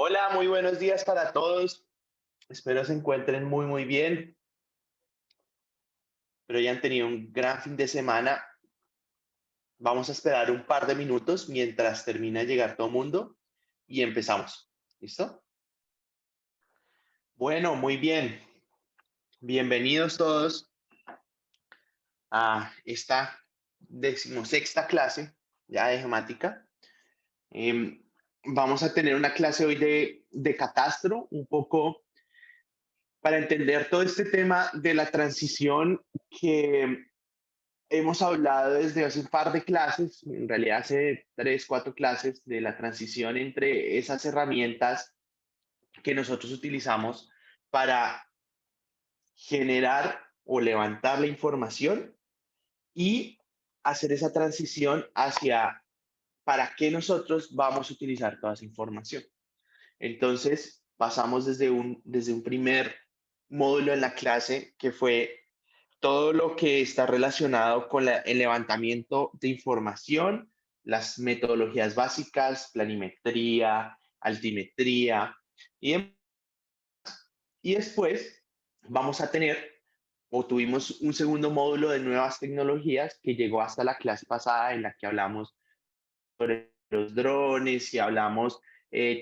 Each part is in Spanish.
Hola, muy buenos días para todos. Espero se encuentren muy bien, pero hayan tenido un gran fin de semana. Vamos a esperar un par de minutos mientras termina de llegar todo el mundo y empezamos. ¿Listo? Bueno, muy bien. Bienvenidos todos a esta decimosexta clase ya de gemática. Em, Vamos a tener una clase hoy de catastro, un poco para entender todo este tema de la transición que hemos hablado desde hace un par de clases, en realidad hace 3, 4 clases, de la transición entre esas herramientas que nosotros utilizamos para generar o levantar la información y hacer esa transición hacia para qué nosotros vamos a utilizar toda esa información. Entonces, pasamos desde un primer módulo en la clase que fue todo lo que está relacionado con el levantamiento de información, las metodologías básicas, planimetría, altimetría, y, y después vamos a tener o tuvimos un segundo módulo de nuevas tecnologías que llegó hasta la clase pasada en la que hablamos sobre los drones y hablamos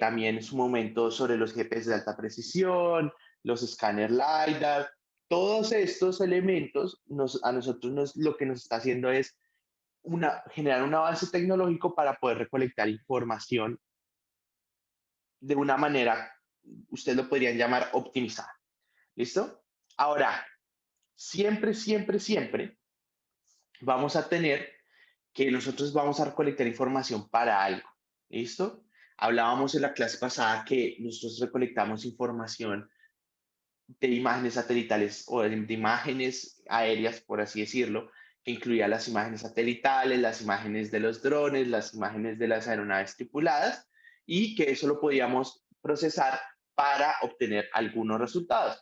también en su momento sobre los GPS de alta precisión, los escáner LiDAR. Todos estos elementos a nosotros lo que nos está haciendo es generar un avance tecnológico para poder recolectar información de una manera, ustedes lo podrían llamar optimizada. ¿Listo? Ahora, siempre vamos a tener que nosotros vamos a recolectar información para algo. ¿Listo? Hablábamos en la clase pasada que nosotros recolectamos información de imágenes satelitales o de imágenes aéreas, por así decirlo, que incluía las imágenes satelitales, las imágenes de los drones, las imágenes de las aeronaves tripuladas, y que eso lo podíamos procesar para obtener algunos resultados.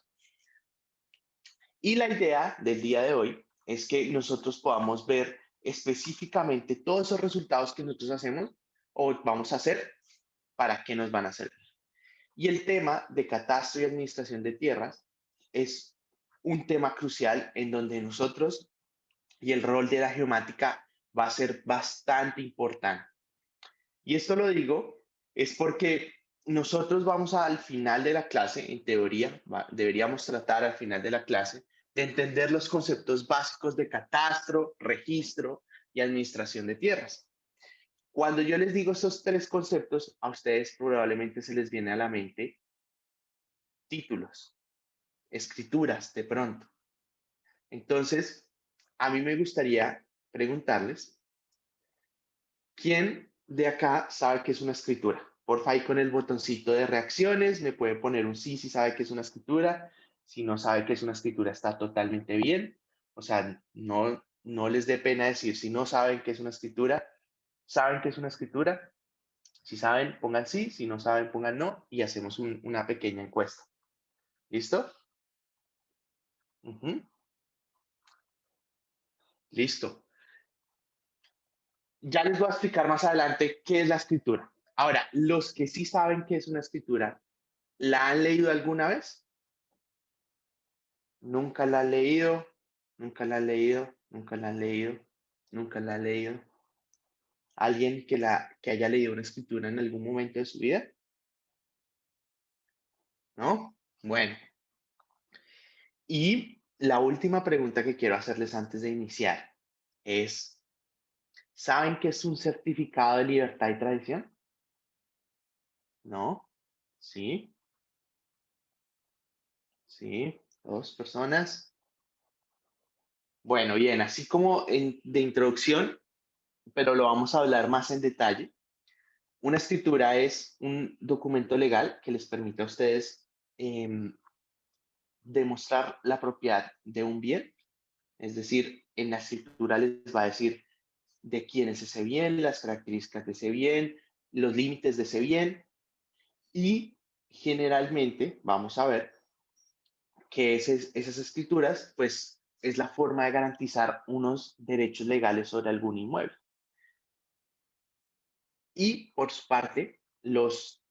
Y la idea del día de hoy es que nosotros podamos ver específicamente todos esos resultados que nosotros hacemos o vamos a hacer, para qué nos van a servir. Y el tema de catastro y administración de tierras es un tema crucial en donde nosotros y el rol de la geomática va a ser bastante importante. Y esto lo digo es porque nosotros vamos al final de la clase, en teoría, deberíamos tratar al final de la clase de entender los conceptos básicos de catastro, registro y administración de tierras. Cuando yo les digo estos tres conceptos, a ustedes probablemente se les viene a la mente títulos, escrituras de pronto. Entonces, a mí me gustaría preguntarles, ¿quién de acá sabe qué es una escritura? Porfa, ahí con el botoncito de reacciones me puede poner un sí si sabe qué es una escritura. Si no sabe qué es una escritura, está totalmente bien. O sea, no les dé pena decir si no saben qué es una escritura. ¿Saben qué es una escritura? Si saben, pongan sí. Si no saben, pongan no. Y hacemos una pequeña encuesta. ¿Listo? Ujú. Listo. Ya les voy a explicar más adelante qué es la escritura. Ahora, los que sí saben qué es una escritura, ¿la han leído alguna vez? Nunca la han leído, nunca la han leído, nunca la han leído, nunca la han leído. ¿Alguien que haya leído una escritura en algún momento de su vida? ¿No? Bueno, y la última pregunta que quiero hacerles antes de iniciar es, ¿saben qué es un certificado de libertad y tradición? ¿No? ¿Sí? ¿Sí? ¿Dos personas? Bueno, bien, así como de introducción, pero lo vamos a hablar más en detalle. Una escritura es un documento legal que les permite a ustedes em, demostrar la propiedad de un bien. Es decir, en la escritura les va a decir de quién es ese bien, las características de ese bien, los límites de ese bien, y generalmente vamos a ver que esas escrituras, pues, es la forma de garantizar unos derechos legales sobre algún inmueble. Y por su parte, los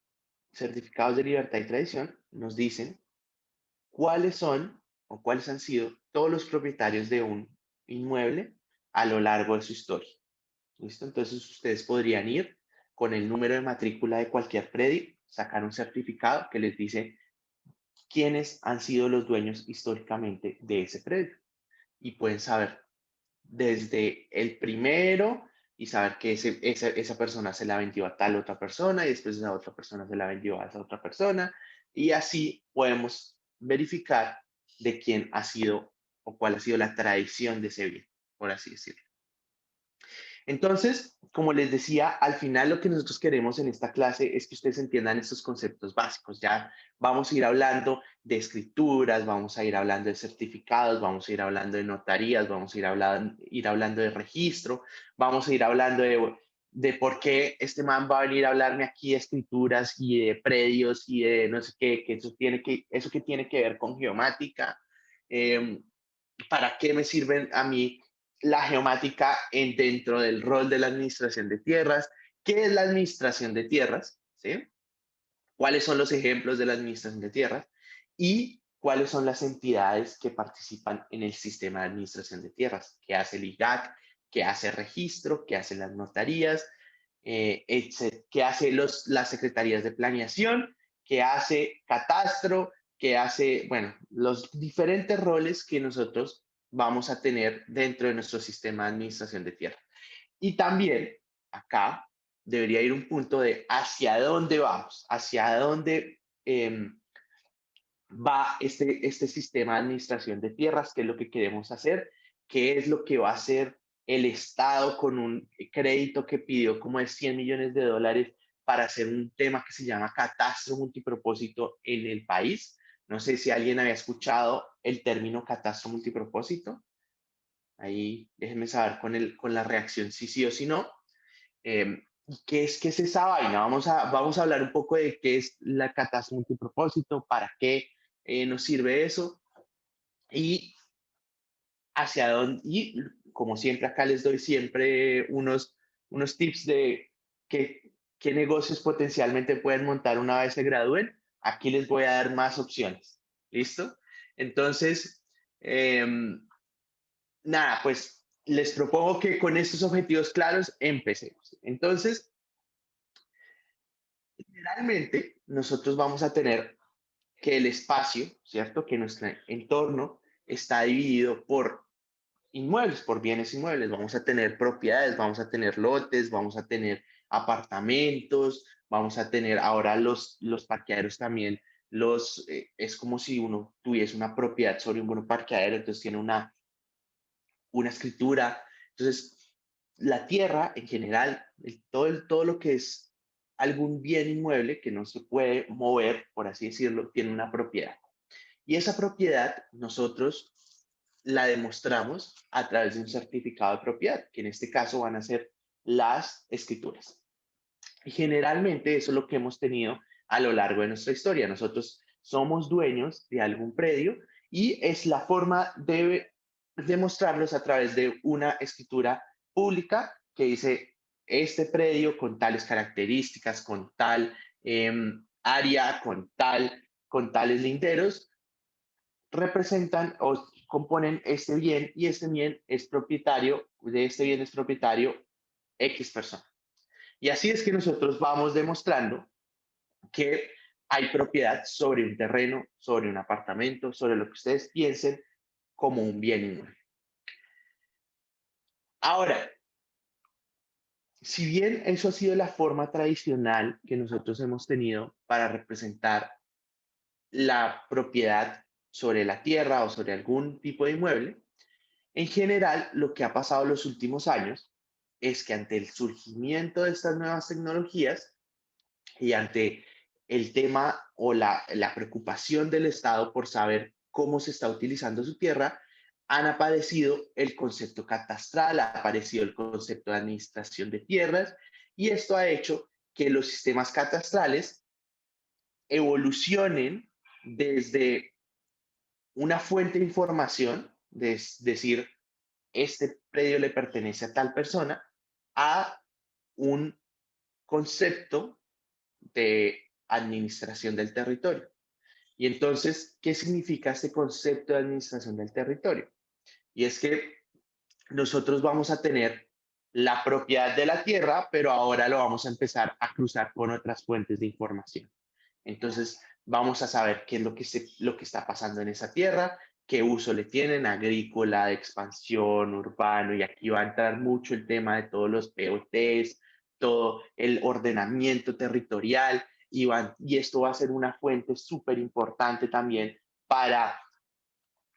certificados de libertad y tradición nos dicen cuáles son o cuáles han sido todos los propietarios de un inmueble a lo largo de su historia. ¿Listo? Entonces ustedes podrían ir con el número de matrícula de cualquier predio, sacar un certificado que les dice quiénes han sido los dueños históricamente de ese predio. Y pueden saber desde el primero y saber que esa persona se la vendió a tal otra persona y después esa otra persona se la vendió a esa otra persona. Y así podemos verificar de quién ha sido o cuál ha sido la tradición de ese bien, por así decirlo. Entonces, como les decía, al final lo que nosotros queremos en esta clase es que ustedes entiendan estos conceptos básicos. Ya vamos a ir hablando de escrituras, vamos a ir hablando de certificados, vamos a ir hablando de notarías, vamos a ir hablando de registro, vamos a ir hablando de por qué este man va a venir a hablarme aquí de escrituras y de predios y de no sé qué, que eso que tiene que ver con geomática. eh, ¿Para qué me sirven a mí la geomática dentro del rol de la administración de tierras? ¿Qué es la administración de tierras? ¿Sí? ¿Cuáles son los ejemplos de la administración de tierras? ¿Y cuáles son las entidades que participan en el sistema de administración de tierras? ¿Qué hace el IGAC? ¿Qué hace registro? ¿Qué hacen las notarías? ¿Qué hace las secretarías de planeación? ¿Qué hace catastro? ¿Qué hace, bueno, los diferentes roles que nosotros vamos a tener dentro de nuestro sistema de administración de tierras? Y también acá debería ir un punto de hacia dónde vamos, hacia dónde va este sistema de administración de tierras, qué es lo que queremos hacer, qué es lo que va a hacer el Estado con un crédito que pidió como de 100 millones de dólares para hacer un tema que se llama catastro multipropósito en el país. No sé si alguien había escuchado el término catastro multipropósito. Ahí déjenme saber con la reacción si sí o si no. ¿Qué es esa vaina? Vamos a hablar un poco de qué es la catástrofe multipropósito, para qué nos sirve eso y hacia dónde. Y como siempre, acá les doy siempre unos tips de qué negocios potencialmente pueden montar una vez se gradúen. Aquí les voy a dar más opciones. ¿Listo? Entonces, nada, pues les propongo que con estos objetivos claros empecemos. Entonces, generalmente, nosotros vamos a tener que el espacio, ¿cierto? Que nuestro entorno está dividido por inmuebles, por bienes inmuebles. Vamos a tener propiedades, vamos a tener lotes, vamos a tener apartamentos, vamos a tener ahora los parqueaderos también. Es como si uno tuviese una propiedad sobre un buen parqueadero, entonces tiene una escritura. Entonces, la tierra en general, todo lo que es algún bien inmueble que no se puede mover, por así decirlo, tiene una propiedad. Y esa propiedad nosotros la demostramos a través de un certificado de propiedad, que en este caso van a ser las escrituras. Y generalmente eso es lo que hemos tenido a lo largo de nuestra historia. Nosotros somos dueños de algún predio y es la forma de demostrarlos a través de una escritura pública que dice este predio con tales características, con tal área, con tales linderos, representan o componen este bien y este bien es propietario, de este bien es propietario X persona. Y así es que nosotros vamos demostrando que hay propiedad sobre un terreno, sobre un apartamento, sobre lo que ustedes piensen como un bien inmueble. Ahora, si bien eso ha sido la forma tradicional que nosotros hemos tenido para representar la propiedad sobre la tierra o sobre algún tipo de inmueble, en general lo que ha pasado en los últimos años es que ante el surgimiento de estas nuevas tecnologías, y ante el tema o la preocupación del Estado por saber cómo se está utilizando su tierra, han aparecido el concepto catastral, ha aparecido el concepto de administración de tierras, y esto ha hecho que los sistemas catastrales evolucionen desde una fuente de información, decir, este predio le pertenece a tal persona, a un concepto de administración del territorio. Y entonces, ¿qué significa este concepto de administración del territorio? Y es que nosotros vamos a tener la propiedad de la tierra, pero ahora lo vamos a empezar a cruzar con otras fuentes de información. Entonces, vamos a saber qué es lo que está pasando en esa tierra, qué uso le tienen, agrícola, de expansión, urbano, y aquí va a entrar mucho el tema de todos los POTs, todo el ordenamiento territorial, y esto va a ser una fuente súper importante también para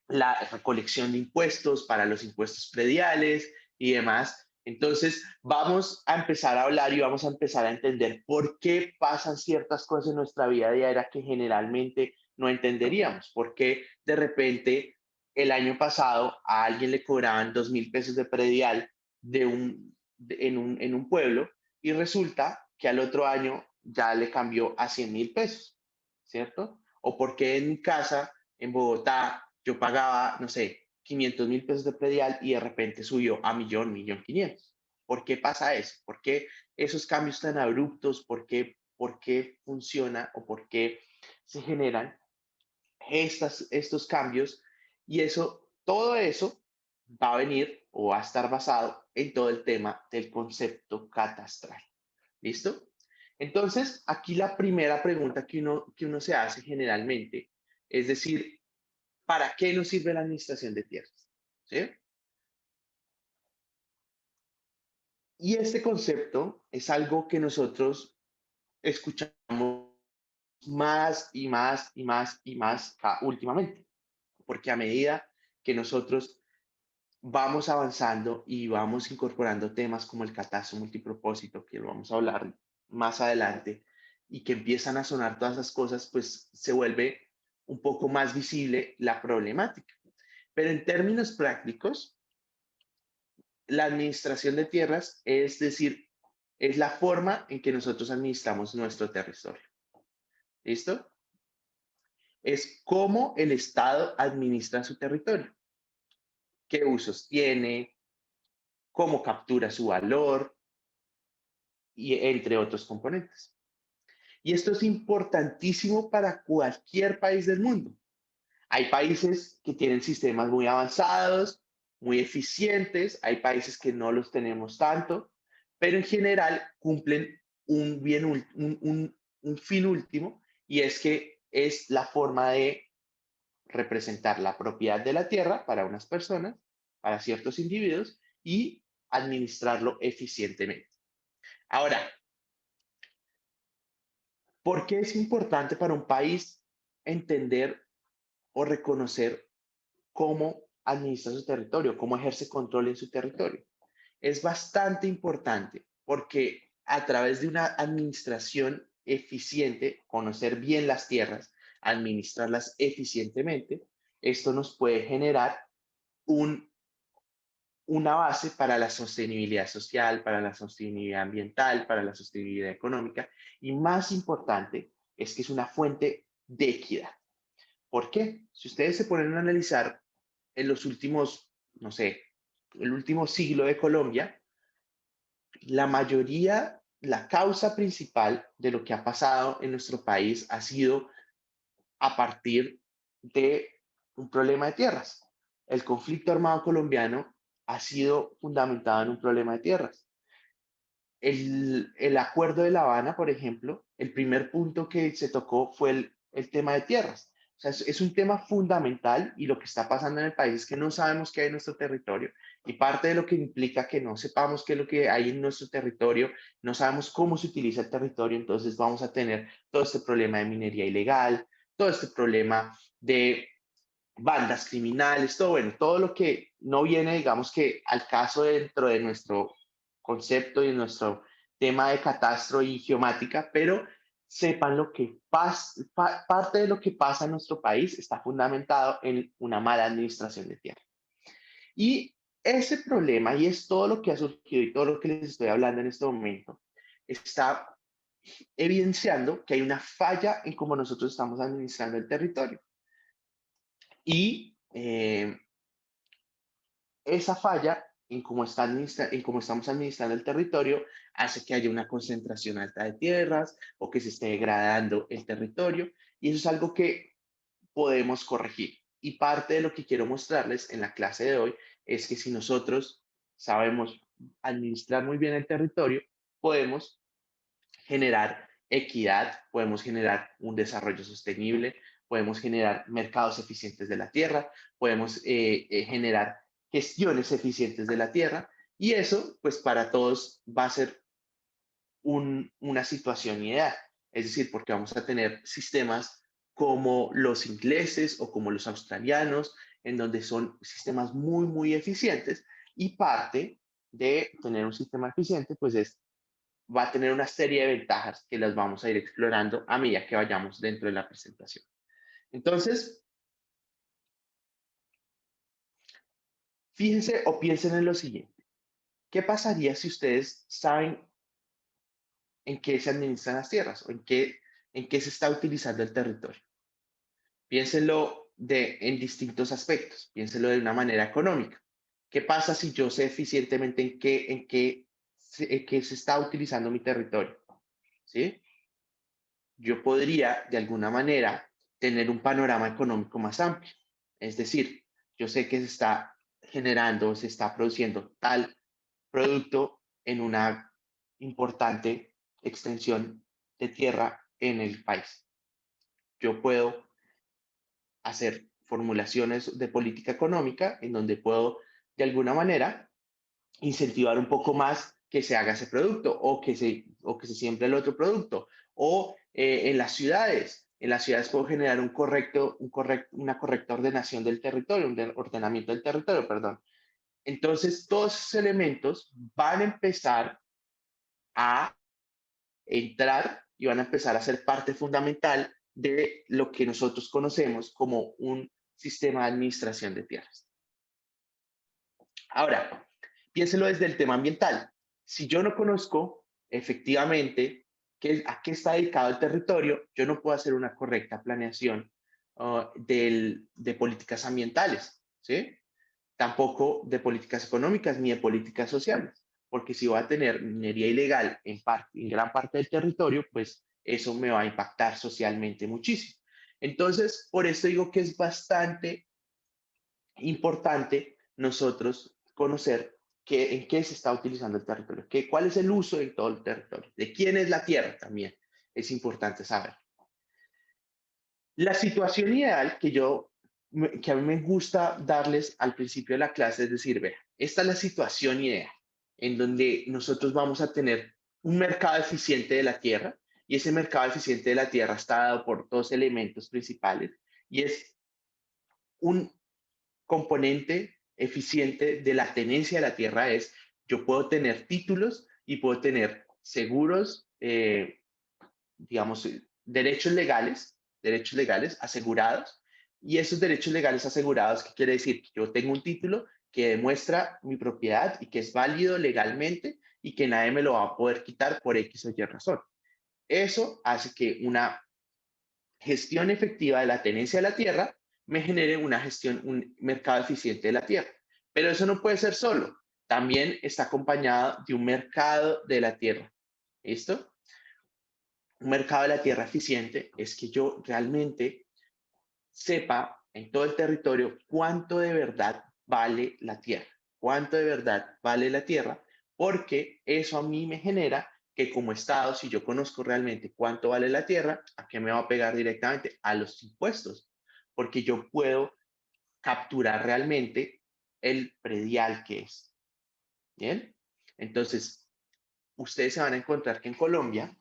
la recolección de impuestos, para los impuestos prediales y demás. Entonces, vamos a empezar a hablar y vamos a empezar a entender por qué pasan ciertas cosas en nuestra vida diaria que generalmente no entenderíamos. Por qué de repente el año pasado a alguien le cobraban 2.000 pesos de predial en un pueblo y resulta que al otro año ya le cambió a 100.000 pesos, ¿cierto? O por qué en mi casa, en Bogotá, yo pagaba, no sé, 500.000 pesos de predial y de repente subió a millón, millón quinientos. ¿Por qué pasa eso? ¿Por qué esos cambios tan abruptos? Por qué funciona o por qué se generan estos cambios? Y eso, todo eso va a venir o va a estar basado en todo el tema del concepto catastral. ¿Listo? Entonces, aquí la primera pregunta que uno se hace generalmente es decir, ¿para qué nos sirve la administración de tierras? ¿Sí? Y este concepto es algo que nosotros escuchamos más y más y más y más últimamente, porque a medida que nosotros vamos avanzando y vamos incorporando temas como el catastro multipropósito, que lo vamos a hablar más adelante, y que empiezan a sonar todas esas cosas, pues se vuelve un poco más visible la problemática. Pero en términos prácticos, la administración de tierras, es decir, es la forma en que nosotros administramos nuestro territorio. ¿Listo? Es cómo el Estado administra su territorio, qué usos tiene, cómo captura su valor, y entre otros componentes. Y esto es importantísimo para cualquier país del mundo. Hay países que tienen sistemas muy avanzados, muy eficientes, hay países que no los tenemos tanto, pero en general cumplen un fin último, y es que es la forma de representar la propiedad de la tierra para unas personas, para ciertos individuos, y administrarlo eficientemente. Ahora, ¿por qué es importante para un país entender o reconocer cómo administra su territorio, cómo ejerce control en su territorio? Es bastante importante porque a través de una administración eficiente, conocer bien las tierras, administrarlas eficientemente, esto nos puede generar un, una base para la sostenibilidad social, para la sostenibilidad ambiental, para la sostenibilidad económica, y más importante es que es una fuente de equidad. ¿Por qué? Si ustedes se ponen a analizar en los últimos, no sé, el último siglo de Colombia, la mayoría, la causa principal de lo que ha pasado en nuestro país ha sido a partir de un problema de tierras. El conflicto armado colombiano ha sido fundamentado en un problema de tierras. El acuerdo de La Habana, por ejemplo, el primer punto que se tocó fue el tema de tierras. O sea, es un tema fundamental, y lo que está pasando en el país es que no sabemos qué hay en nuestro territorio, y parte de lo que implica que no sepamos qué es lo que hay en nuestro territorio, no sabemos cómo se utiliza el territorio, entonces vamos a tener todo este problema de minería ilegal, todo este problema de bandas criminales, todo, bueno, todo lo que no viene, digamos que al caso dentro de nuestro concepto y nuestro tema de catastro y geomática, pero sepan lo que parte de lo que pasa en nuestro país está fundamentado en una mala administración de tierra. Y ese problema, y es todo lo que ha surgido y todo lo que les estoy hablando en este momento, está evidenciando que hay una falla en cómo nosotros estamos administrando el territorio. Y esa falla en cómo estamos administrando el territorio, hace que haya una concentración alta de tierras o que se esté degradando el territorio. Y eso es algo que podemos corregir. Y parte de lo que quiero mostrarles en la clase de hoy es que si nosotros sabemos administrar muy bien el territorio, podemos generar equidad, podemos generar un desarrollo sostenible, podemos generar mercados eficientes de la tierra, podemos generar gestiones eficientes de la tierra y eso, pues para todos va a ser una situación ideal. Es decir, porque vamos a tener sistemas como los ingleses o como los australianos, en donde son sistemas muy, muy eficientes y parte de tener un sistema eficiente, pues va a tener una serie de ventajas que las vamos a ir explorando a medida que vayamos dentro de la presentación. Entonces, fíjense o piensen en lo siguiente. ¿Qué pasaría si ustedes saben en qué se administran las tierras o en qué se está utilizando el territorio? Piénsenlo en distintos aspectos. Piénsenlo de una manera económica. ¿Qué pasa si yo sé eficientemente en qué se está utilizando mi territorio? ¿Sí? Yo podría, de alguna manera, tener un panorama económico más amplio. Es decir, yo sé que se está generando, se está produciendo tal producto en una importante extensión de tierra en el país. Yo puedo hacer formulaciones de política económica en donde puedo, de alguna manera, incentivar un poco más que se haga ese producto o que se siembre el otro producto. O en las ciudades puedo generar una correcta ordenación del territorio, ordenamiento del territorio, perdón. Entonces, todos esos elementos van a empezar a entrar y van a empezar a ser parte fundamental de lo que nosotros conocemos como un sistema de administración de tierras. Ahora, piénselo desde el tema ambiental. Si yo no conozco efectivamente a qué está dedicado el territorio, yo no puedo hacer una correcta planeación de políticas ambientales, ¿sí? Tampoco de políticas económicas ni de políticas sociales, porque si voy a tener minería ilegal en gran parte del territorio, pues eso me va a impactar socialmente muchísimo. Entonces, por eso digo que es bastante importante nosotros conocer en qué se está utilizando el territorio, cuál es el uso de todo el territorio, de quién es la tierra también, es importante saber. La situación ideal que a mí me gusta darles al principio de la clase es decir, vea, esta es la situación ideal en donde nosotros vamos a tener un mercado eficiente de la tierra y ese mercado eficiente de la tierra está dado por dos elementos principales y es un componente eficiente de la tenencia de la tierra es yo puedo tener títulos y puedo tener seguros, digamos, derechos legales asegurados. Y esos derechos legales asegurados, ¿qué quiere decir? Que yo tengo un título que demuestra mi propiedad y que es válido legalmente y que nadie me lo va a poder quitar por X o Y razón. Eso hace que una gestión efectiva de la tenencia de la tierra me genere un mercado eficiente de la tierra. Pero eso no puede ser solo. También está acompañado de un mercado de la tierra. ¿Listo? Un mercado de la tierra eficiente es que yo realmente sepa en todo el territorio cuánto de verdad vale la tierra, cuánto de verdad vale la tierra, porque eso a mí me genera que como Estado, si yo conozco realmente cuánto vale la tierra, ¿a qué me va a pegar directamente? A los impuestos, porque yo puedo capturar realmente el predial que es. ¿Bien? Entonces, ustedes se van a encontrar que en Colombia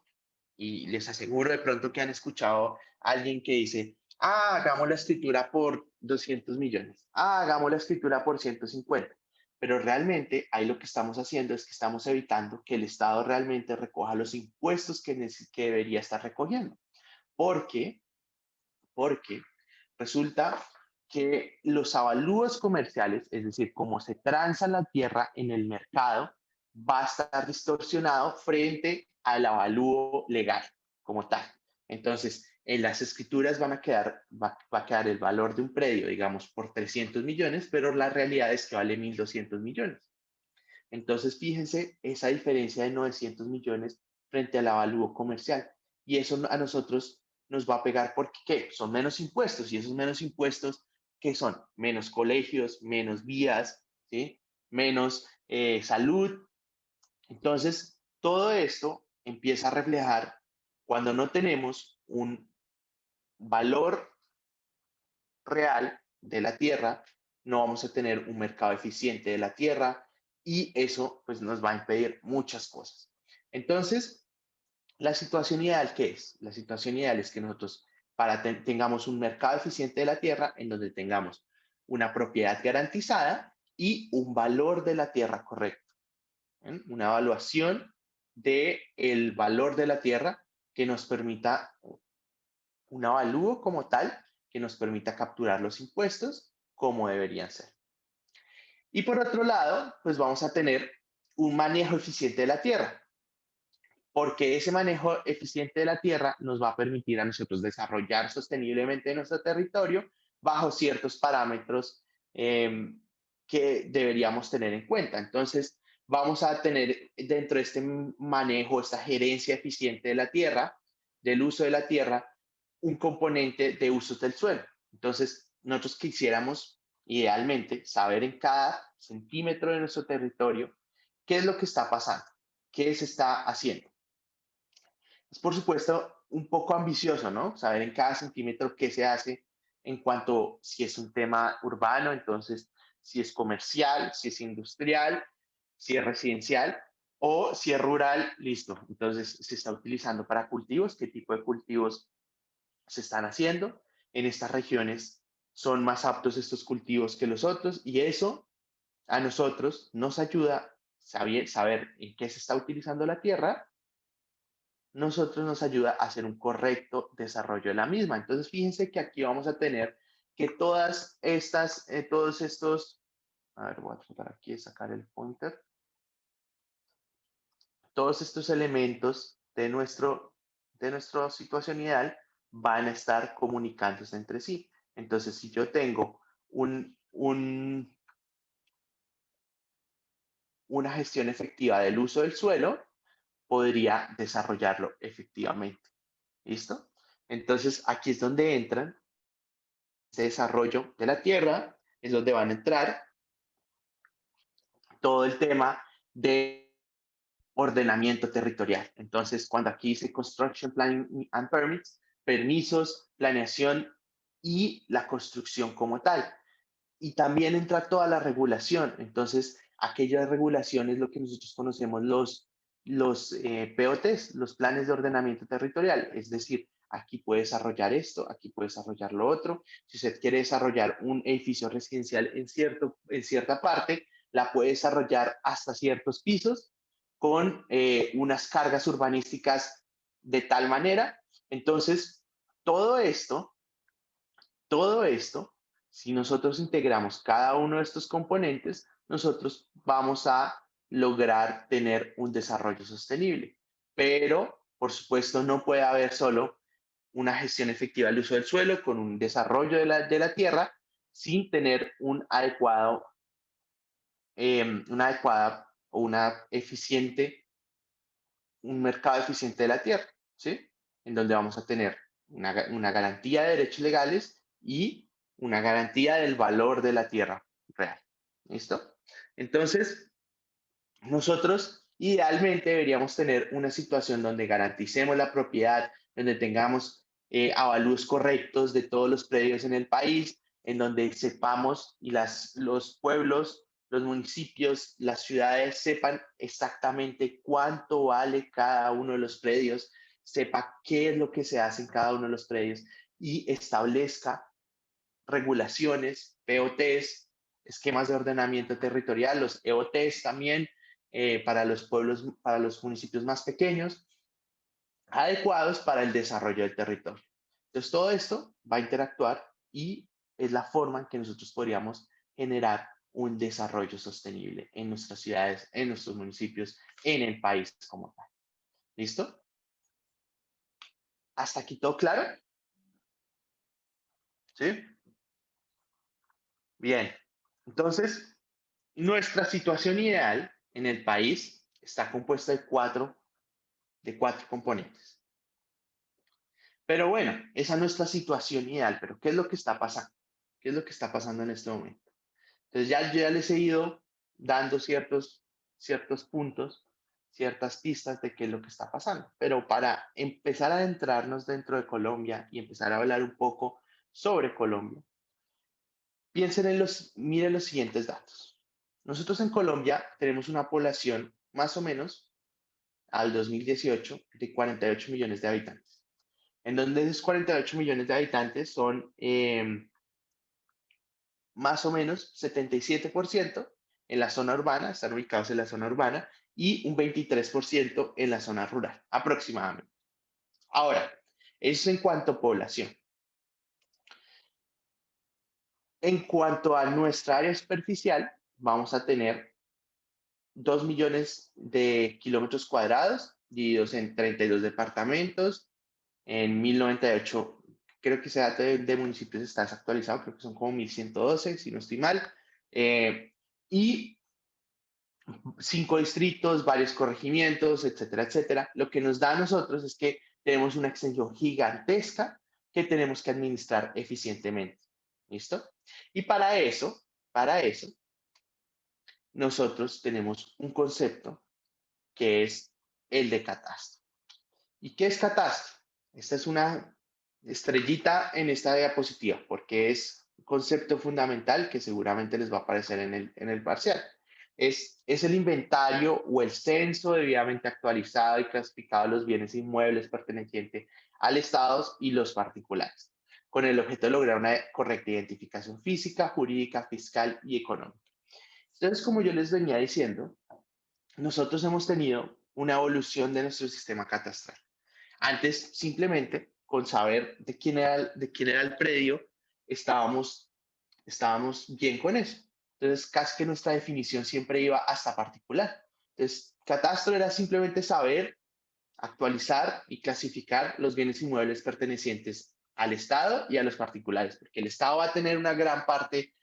y les aseguro de pronto que han escuchado a alguien que dice, hagamos la escritura por 200 millones, hagamos la escritura por 150. Pero realmente ahí lo que estamos haciendo es que estamos evitando que el Estado realmente recoja los impuestos que debería estar recogiendo. ¿Por qué? Porque resulta que los avalúos comerciales, es decir, cómo se transa la tierra en el mercado, va a estar distorsionado frente al avalúo legal como tal. Entonces, en las escrituras va a quedar el valor de un predio, digamos, por 300 millones, pero la realidad es que vale 1.200 millones. Entonces, fíjense esa diferencia de 900 millones frente al avalúo comercial. Y eso a nosotros nos va a pegar porque ¿qué? Son menos impuestos y esos menos impuestos, ¿qué son? Menos colegios, menos vías, ¿sí? Menos salud. Entonces, todo esto empieza a reflejar cuando no tenemos un valor real de la tierra, no vamos a tener un mercado eficiente de la tierra y eso pues nos va a impedir muchas cosas. Entonces, la situación ideal, ¿qué es? La situación ideal es que nosotros tengamos un mercado eficiente de la tierra en donde tengamos una propiedad garantizada y un valor de la tierra correcto. ¿Eh? Una evaluación del el valor de la tierra que nos permita un avalúo como tal que nos permita capturar los impuestos como deberían ser. Y por otro lado, pues vamos a tener un manejo eficiente de la tierra, porque ese manejo eficiente de la tierra nos va a permitir a nosotros desarrollar sosteniblemente nuestro territorio bajo ciertos parámetros que deberíamos tener en cuenta. Entonces, vamos a tener dentro de este manejo, esta gerencia eficiente de la tierra, del uso de la tierra, un componente de usos del suelo. Entonces, nosotros quisiéramos idealmente saber en cada centímetro de nuestro territorio qué es lo que está pasando, qué se está haciendo. Es por supuesto un poco ambicioso, ¿no? Saber en cada centímetro qué se hace en cuanto si es un tema urbano, entonces si es comercial, si es industrial, si es residencial o si es rural, listo. Entonces se está utilizando para cultivos, qué tipo de cultivos se están haciendo. En estas regiones son más aptos estos cultivos que los otros y eso a nosotros nos ayuda a saber en qué se está utilizando la tierra, nosotros nos ayuda a hacer un correcto desarrollo de la misma. Entonces, fíjense que aquí vamos a tener que todas estas, todos estos, a ver, voy a tratar aquí de sacar el pointer, todos estos elementos de nuestra situación ideal van a estar comunicándose entre sí. Entonces, si yo tengo una gestión efectiva del uso del suelo, podría desarrollarlo efectivamente. ¿Listo? Entonces, aquí es donde entran este desarrollo de la tierra, es donde van a entrar todo el tema de ordenamiento territorial. Entonces, cuando aquí dice Construction Planning and Permits, permisos, planeación y la construcción como tal. Y también entra toda la regulación. Entonces, aquella regulación es lo que nosotros conocemos los POTs, los planes de ordenamiento territorial. Es decir, aquí puede desarrollar esto, aquí puede desarrollar lo otro. Si usted quiere desarrollar un edificio residencial en cierta parte, la puede desarrollar hasta ciertos pisos con unas cargas urbanísticas de tal manera. Entonces, todo esto todo esto, si nosotros integramos cada uno de estos componentes, nosotros vamos a lograr tener un desarrollo sostenible. Pero, por supuesto, no puede haber solo una gestión efectiva del uso del suelo con un desarrollo de la tierra sin tener una adecuada o una eficiente, un mercado eficiente de la tierra, ¿sí? En donde vamos a tener una garantía de derechos legales y una garantía del valor de la tierra real. ¿Listo? Entonces, nosotros idealmente deberíamos tener una situación donde garanticemos la propiedad, donde tengamos avalúos correctos de todos los predios en el país, en donde sepamos y los pueblos, los municipios, las ciudades sepan exactamente cuánto vale cada uno de los predios, sepa qué es lo que se hace en cada uno de los predios y establezca regulaciones, POTs, esquemas de ordenamiento territorial, los EOTs también para los pueblos, para los municipios más pequeños, adecuados para el desarrollo del territorio. Entonces, todo esto va a interactuar y es la forma en que nosotros podríamos generar un desarrollo sostenible en nuestras ciudades, en nuestros municipios, en el país como tal. ¿Listo? ¿Hasta aquí todo claro? ¿Sí? Bien. Entonces, nuestra situación ideal, en el país está compuesta de cuatro componentes. Pero bueno, esa no es la situación ideal, pero ¿qué es lo que está pasando? ¿Qué es lo que está pasando en este momento? Entonces yo ya les he ido dando ciertos puntos, ciertas pistas de qué es lo que está pasando. Pero para empezar a adentrarnos dentro de Colombia y empezar a hablar un poco sobre Colombia, miren los siguientes datos. Nosotros en Colombia tenemos una población más o menos al 2018 de 48 millones de habitantes, en donde esos 48 millones de habitantes son más o menos 77% en la zona urbana, están ubicados en la zona urbana, y un 23% en la zona rural, aproximadamente. Ahora, eso es en cuanto a población. En cuanto a nuestra área superficial, vamos a tener 2 millones de kilómetros cuadrados, divididos en 32 departamentos. En 1098, creo que ese dato de municipios está desactualizado, creo que son como 1112, si no estoy mal. Y 5 distritos, varios corregimientos, etcétera, etcétera. Lo que nos da a nosotros es que tenemos una extensión gigantesca que tenemos que administrar eficientemente. ¿Listo? Y para eso, nosotros tenemos un concepto que es el de catastro. ¿Y qué es catastro? Esta es una estrellita en esta diapositiva porque es un concepto fundamental que seguramente les va a aparecer en el parcial. Es el inventario o el censo debidamente actualizado y clasificado de los bienes inmuebles pertenecientes al Estado y los particulares, con el objeto de lograr una correcta identificación física, jurídica, fiscal y económica. Entonces, como yo les venía diciendo, nosotros hemos tenido una evolución de nuestro sistema catastral. Antes, simplemente con saber de quién era el predio, estábamos bien con eso. Entonces, casi que nuestra definición siempre iba hasta particular. Entonces, catastro era simplemente saber, actualizar y clasificar los bienes inmuebles pertenecientes al Estado y a los particulares, porque el Estado va a tener una gran parte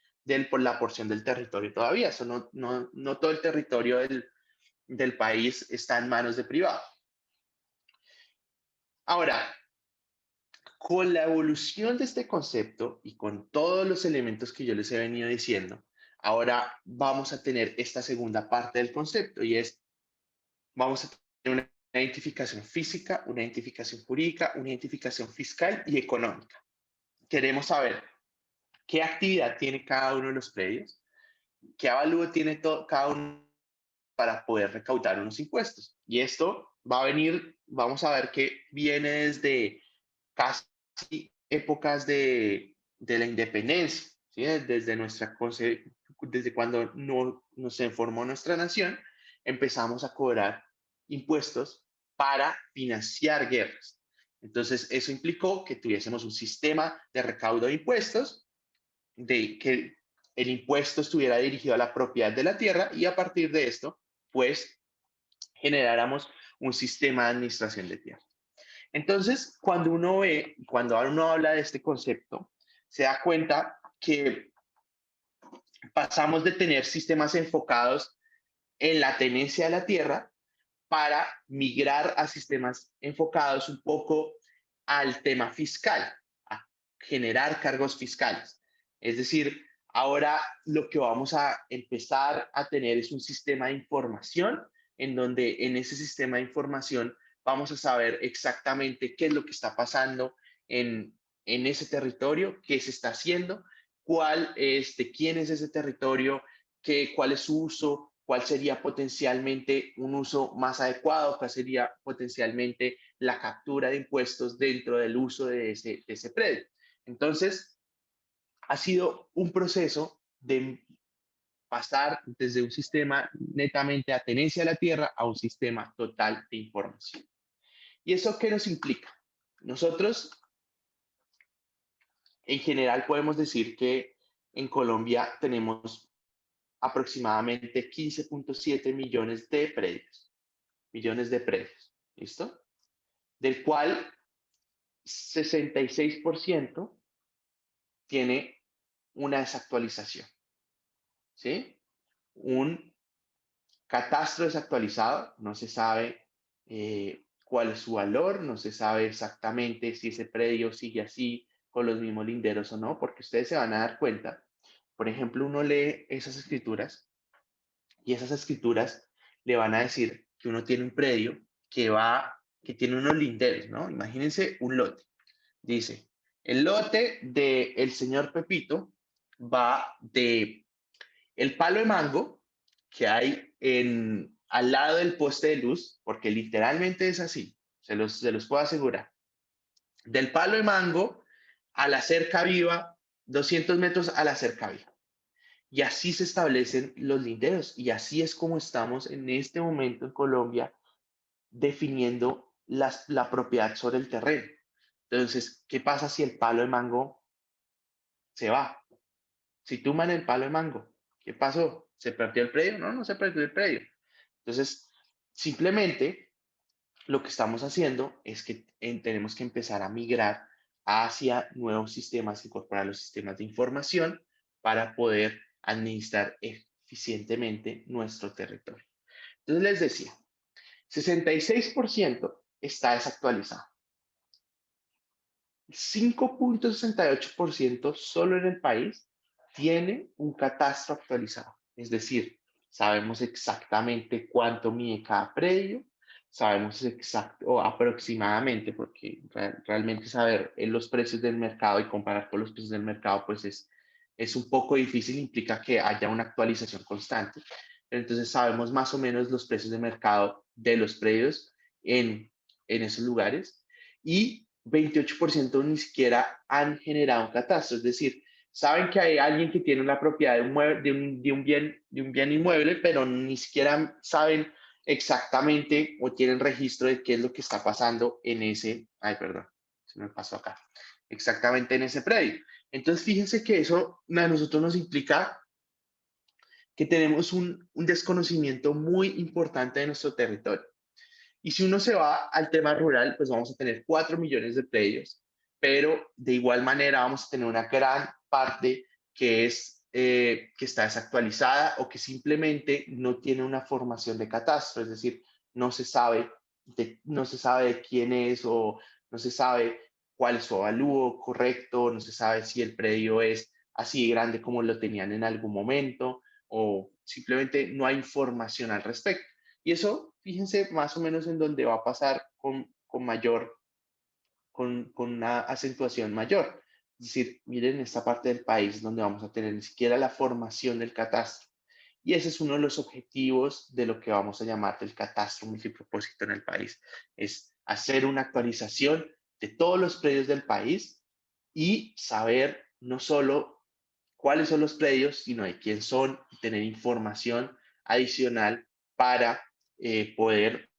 por la porción del territorio todavía. Eso no todo el territorio del país está en manos de privados. Ahora, con la evolución de este concepto y con todos los elementos que yo les he venido diciendo, ahora vamos a tener esta segunda parte del concepto y vamos a tener una identificación física, una identificación jurídica, una identificación fiscal y económica. Queremos saber qué actividad tiene cada uno de los predios, qué avalúo tiene cada uno para poder recaudar unos impuestos. Y esto va a venir, vamos a ver que viene desde casi épocas de la independencia, ¿sí? Desde cuando no se formó nuestra nación, empezamos a cobrar impuestos para financiar guerras. Entonces, eso implicó que tuviésemos un sistema de recaudo de impuestos, de que el impuesto estuviera dirigido a la propiedad de la tierra y a partir de esto, pues, generáramos un sistema de administración de tierra. Entonces, cuando uno habla de este concepto, se da cuenta que pasamos de tener sistemas enfocados en la tenencia de la tierra para migrar a sistemas enfocados un poco al tema fiscal, a generar cargos fiscales. Es decir, ahora lo que vamos a empezar a tener es un sistema de información en donde en ese sistema de información vamos a saber exactamente qué es lo que está pasando en ese territorio, qué se está haciendo, de quién es ese territorio, cuál es su uso, cuál sería potencialmente un uso más adecuado, cuál sería potencialmente la captura de impuestos dentro del uso de ese predio. Entonces, ha sido un proceso de pasar desde un sistema netamente a tenencia de la tierra a un sistema total de información. ¿Y eso qué nos implica? Nosotros, en general, podemos decir que en Colombia tenemos aproximadamente 15.7 millones de predios, ¿listo? Del cual 66% tiene una desactualización, ¿sí? Un Catastro desactualizado, no se sabe cuál es su valor, no se sabe exactamente si ese predio sigue así con los mismos linderos o no, porque ustedes se van a dar cuenta. Por ejemplo, uno lee esas escrituras y esas escrituras le van a decir que uno tiene un predio que tiene unos linderos, ¿no? Imagínense un lote. Dice, el lote del señor Pepito va de el palo de mango que hay al lado del poste de luz, porque literalmente es así, se los puedo asegurar. Del palo de mango a la cerca viva, 200 metros a la cerca viva. Y así se establecen los linderos. Y así es como estamos en este momento en Colombia definiendo la propiedad sobre el terreno. Entonces, ¿qué pasa si el palo de mango se va? Si tumban el palo de mango, ¿qué pasó? ¿Se perdió el predio? No, no se perdió el predio. Entonces, simplemente lo que estamos haciendo es que tenemos que empezar a migrar hacia nuevos sistemas, incorporar los sistemas de información para poder administrar eficientemente nuestro territorio. Entonces les decía, 66% está desactualizado. 5,68% solo en el país tiene un catastro actualizado. Es decir, sabemos exactamente cuánto mide cada predio, sabemos exacto o aproximadamente, porque realmente saber los precios del mercado y comparar con los precios del mercado, pues es un poco difícil, implica que haya una actualización constante. Entonces sabemos más o menos los precios de mercado de los predios en esos lugares y 28% ni siquiera han generado un catastro, es decir, saben que hay alguien que tiene una propiedad de un bien inmueble, pero ni siquiera saben exactamente o tienen registro de qué es lo que está pasando en ese, ay, perdón, se me pasó acá, exactamente en ese predio. Entonces, fíjense que eso a nosotros nos implica que tenemos un desconocimiento muy importante de nuestro territorio. Y si uno se va al tema rural, pues vamos a tener 4 millones de predios, pero de igual manera vamos a tener una gran parte que está desactualizada o que simplemente no tiene una formación de catastro, es decir, no se sabe de quién es o no se sabe cuál es su avalúo correcto, no se sabe si el predio es así grande como lo tenían en algún momento o simplemente no hay información al respecto. Y eso, fíjense más o menos en donde va a pasar con una acentuación mayor. Es decir, miren esta parte del país donde vamos a tener ni siquiera la formación del catastro. Y ese es uno de los objetivos de lo que vamos a llamar del catastro multipropósito en el país. Es hacer una actualización de todos los predios del país y saber no solo cuáles son los predios, sino de quién son y tener información adicional para poder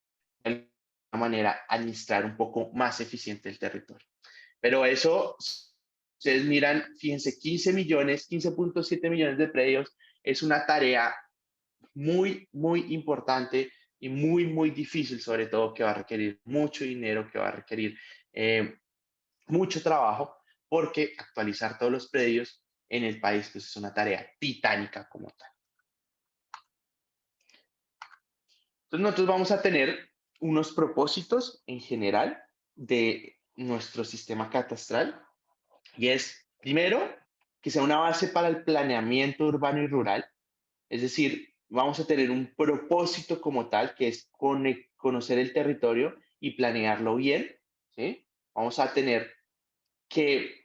de alguna manera administrar un poco más eficiente el territorio. Pero eso, ustedes miran, fíjense, 15 millones, 15,7 millones de predios es una tarea muy, muy importante y muy, muy difícil, sobre todo que va a requerir mucho dinero, que va a requerir eh, mucho trabajo, porque actualizar todos los predios en el país pues, es una tarea titánica como tal. Entonces nosotros vamos a tener unos propósitos en general de nuestro sistema catastral y es, primero, que sea una base para el planeamiento urbano y rural, es decir, vamos a tener un propósito como tal, que es conocer el territorio y planearlo bien, ¿sí? Vamos a tener que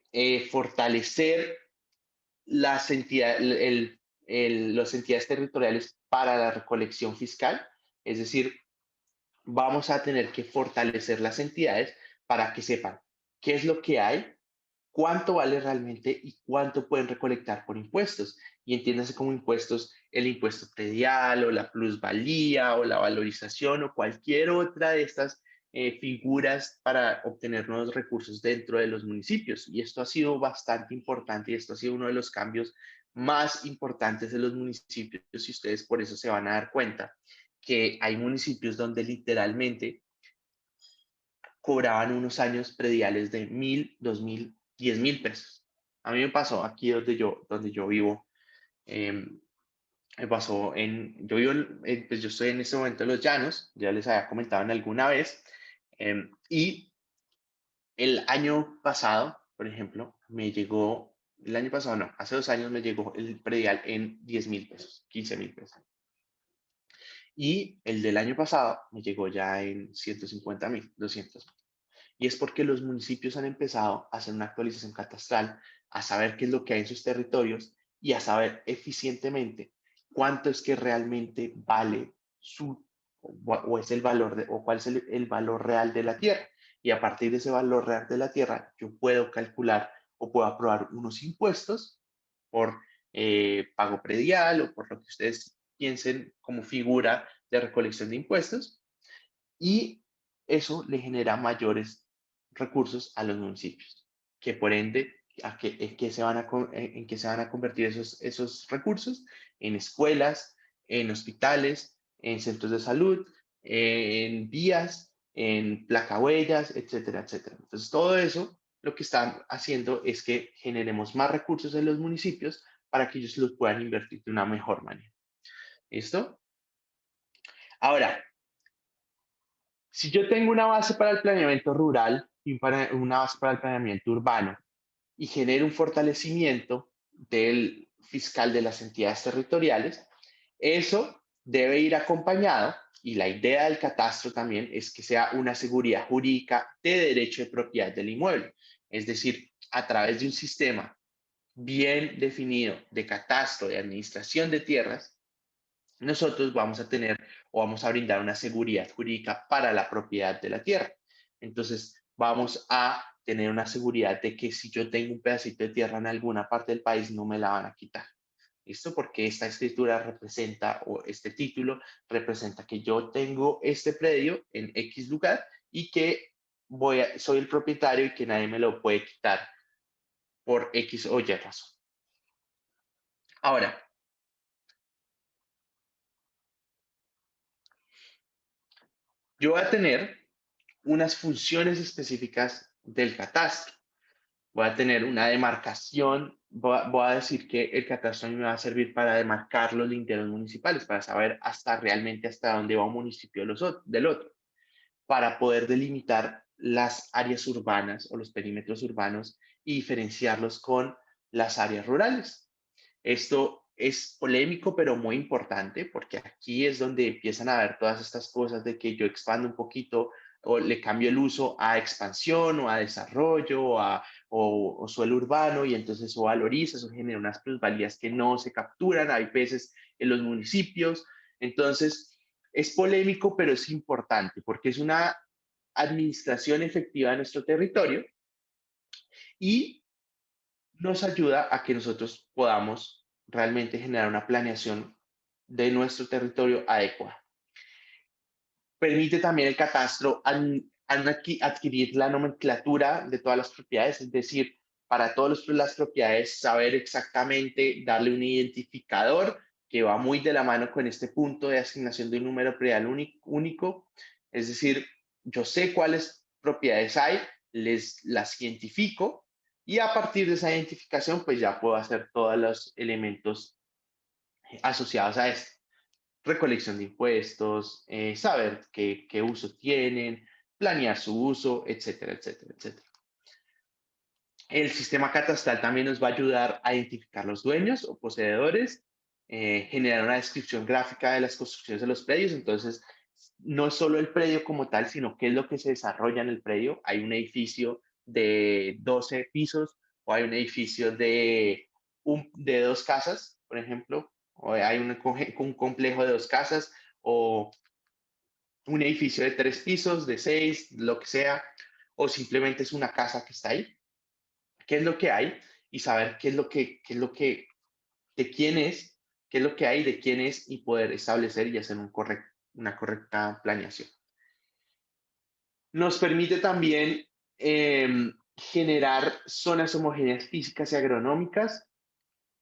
fortalecer las entidades, las entidades territoriales para la recolección fiscal, es decir, vamos a tener que fortalecer las entidades para que sepan qué es lo que hay, cuánto vale realmente y cuánto pueden recolectar por impuestos. Y entiéndase como impuestos el impuesto predial o la plusvalía o la valorización o cualquier otra de estas figuras para obtener nuevos recursos dentro de los municipios. Y esto ha sido bastante importante y esto ha sido uno de los cambios más importantes de los municipios y ustedes por eso se van a dar cuenta que hay municipios donde literalmente cobraban unos años prediales de 1,000, 2,000, 10,000 pesos. A mí me pasó aquí donde yo vivo. yo vivo pues yo estoy en este momento en Los Llanos, ya les había comentado en alguna vez, y el año pasado, por ejemplo, el año pasado no, hace 2 años me llegó el predial en 10.000 pesos, 15.000 pesos. Y el del año pasado me llegó ya en 150.000, 200. Y es porque los municipios han empezado a hacer una actualización catastral, a saber qué es lo que hay en sus territorios y a saber eficientemente cuánto es que realmente vale o es el valor o cuál es el valor real de la tierra. Y a partir de ese valor real de la tierra, yo puedo calcular o puedo aprobar unos impuestos por pago predial o por lo que ustedes piensen como figura de recolección de impuestos, y eso le genera mayores recursos a los municipios, que por ende, en qué en qué se van a convertir esos recursos? En escuelas, en hospitales, en centros de salud, en vías, en placahuellas, etcétera, etcétera. Entonces, todo eso lo que están haciendo es que generemos más recursos en los municipios para que ellos los puedan invertir de una mejor manera. ¿Listo? Ahora, si yo tengo una base para el planeamiento rural y una base para el planeamiento urbano y genero un fortalecimiento del fiscal de las entidades territoriales, eso debe ir acompañado, y la idea del catastro también es que sea una seguridad jurídica de derecho de propiedad del inmueble. Es decir, a través de un sistema bien definido de catastro, de administración de tierras, nosotros vamos a tener o vamos a brindar una seguridad jurídica para la propiedad de la tierra. Entonces, vamos a tener una seguridad de que si yo tengo un pedacito de tierra en alguna parte del país, no me la van a quitar. ¿Listo? Porque esta escritura representa, o este título representa que yo tengo este predio en X lugar y que soy el propietario y que nadie me lo puede quitar por X o Y razón. Ahora, yo voy a tener unas funciones específicas del catastro. Voy a tener una demarcación, voy a decir que el catastro a mí me va a servir para demarcar los linderos municipales, para saber realmente hasta dónde va un municipio del otro, para poder delimitar las áreas urbanas o los perímetros urbanos y diferenciarlos con las áreas rurales. Esto es polémico, pero muy importante, porque aquí es donde empiezan a ver todas estas cosas de que yo expando un poquito o le cambio el uso a expansión o a desarrollo o suelo urbano, y entonces eso valoriza, eso genera unas plusvalías que no se capturan, hay veces en los municipios. Entonces, es polémico, pero es importante porque es una administración efectiva de nuestro territorio y nos ayuda a que nosotros podamos realmente generar una planeación de nuestro territorio adecuada. Permite también el catastro adquirir la nomenclatura de todas las propiedades, es decir, para todas las propiedades saber exactamente, darle un identificador que va muy de la mano con este punto de asignación de un número predial único. Es decir, yo sé cuáles propiedades hay, las identifico, y a partir de esa identificación, pues ya puedo hacer todos los elementos asociados a esto: recolección de impuestos, saber qué uso tienen, planear su uso, etcétera, etcétera, etcétera. El sistema catastral también nos va a ayudar a identificar los dueños o poseedores, generar una descripción gráfica de las construcciones de los predios. Entonces, no es solo el predio como tal, sino qué es lo que se desarrolla en el predio. Hay un edificio de 12 pisos o hay un edificio de 2 casas, por ejemplo, o hay un complejo de 2 casas o un edificio de 3 pisos, de 6, lo que sea, o simplemente es una casa que está ahí. ¿Qué es lo que hay? Y saber de quién es, qué es lo que hay, de quién es, y poder establecer y hacer una correcta planeación. Nos permite también generar zonas homogéneas físicas y agronómicas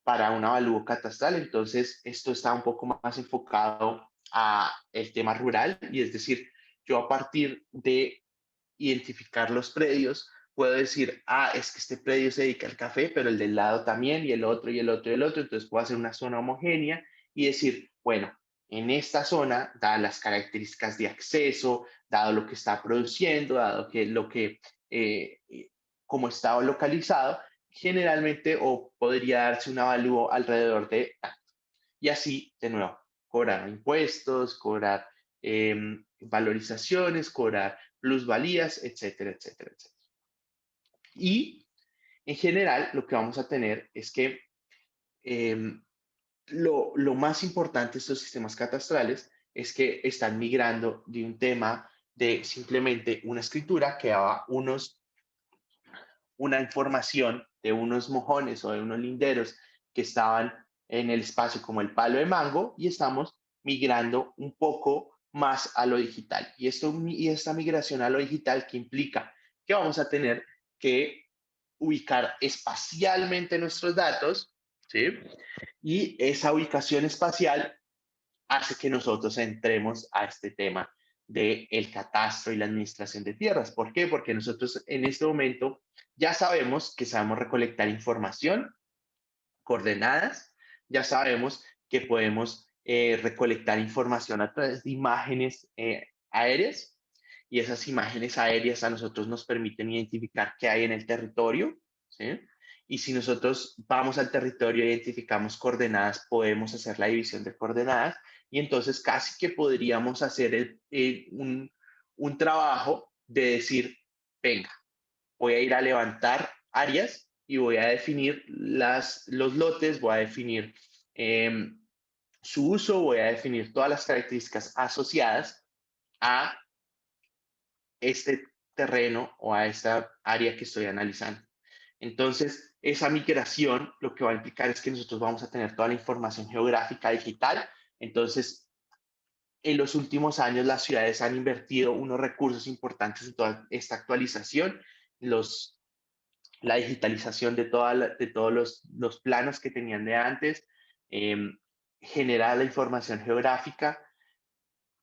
para un avalúo catastral. Entonces, esto está un poco más enfocado a el tema rural, y es decir, yo a partir de identificar los predios, puedo decir, es que este predio se dedica al café, pero el del lado también, y el otro, y el otro, y el otro. Entonces puedo hacer una zona homogénea y decir, bueno, en esta zona, dadas las características de acceso, dado lo que está produciendo, dado que eh, como estaba localizado, generalmente o podría darse un avalúo alrededor de tanto. Y así, de nuevo, cobrar impuestos, cobrar valorizaciones, cobrar plusvalías, etcétera, etcétera, etcétera. Y en general, lo que vamos a tener es que em, lo más importante de estos sistemas catastrales es que están migrando de un tema de simplemente una escritura que daba una información de unos mojones o de unos linderos que estaban en el espacio como el palo de mango y estamos migrando un poco más a lo digital. Y esta migración a lo digital que implica que vamos a tener que ubicar espacialmente nuestros datos, ¿sí? Y esa ubicación espacial hace que nosotros entremos a este tema del catastro y la administración de tierras. ¿Por qué? Porque nosotros en este momento ya sabemos que sabemos recolectar información, coordenadas, ya sabemos que podemos recolectar información a través de imágenes aéreas y esas imágenes aéreas a nosotros nos permiten identificar qué hay en el territorio, ¿sí? Y si nosotros vamos al territorio e identificamos coordenadas, podemos hacer la división de coordenadas y entonces casi que podríamos hacer un trabajo de decir, venga, voy a ir a levantar áreas y voy a definir los lotes, voy a definir eh, su uso, voy a definir todas las características asociadas a este terreno o a esta área que estoy analizando. Entonces, esa migración lo que va a implicar es que nosotros vamos a tener toda la información geográfica digital. Entonces, en los últimos años las ciudades han invertido unos recursos importantes en toda esta actualización. La digitalización de todos los planos que tenían de antes, eh, generar la información geográfica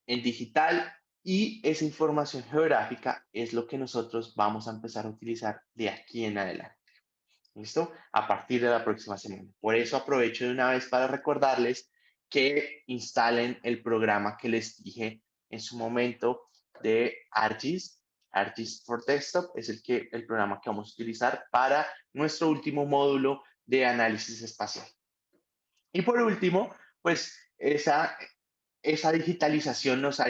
en digital y esa información geográfica es lo que nosotros vamos a empezar a utilizar de aquí en adelante. ¿Listo? A partir de la próxima semana. Por eso aprovecho de una vez para recordarles que instalen el programa que les dije en su momento de ArcGIS. ArcGIS for Desktop es el programa que vamos a utilizar para nuestro último módulo de análisis espacial. Y por último, pues esa digitalización nos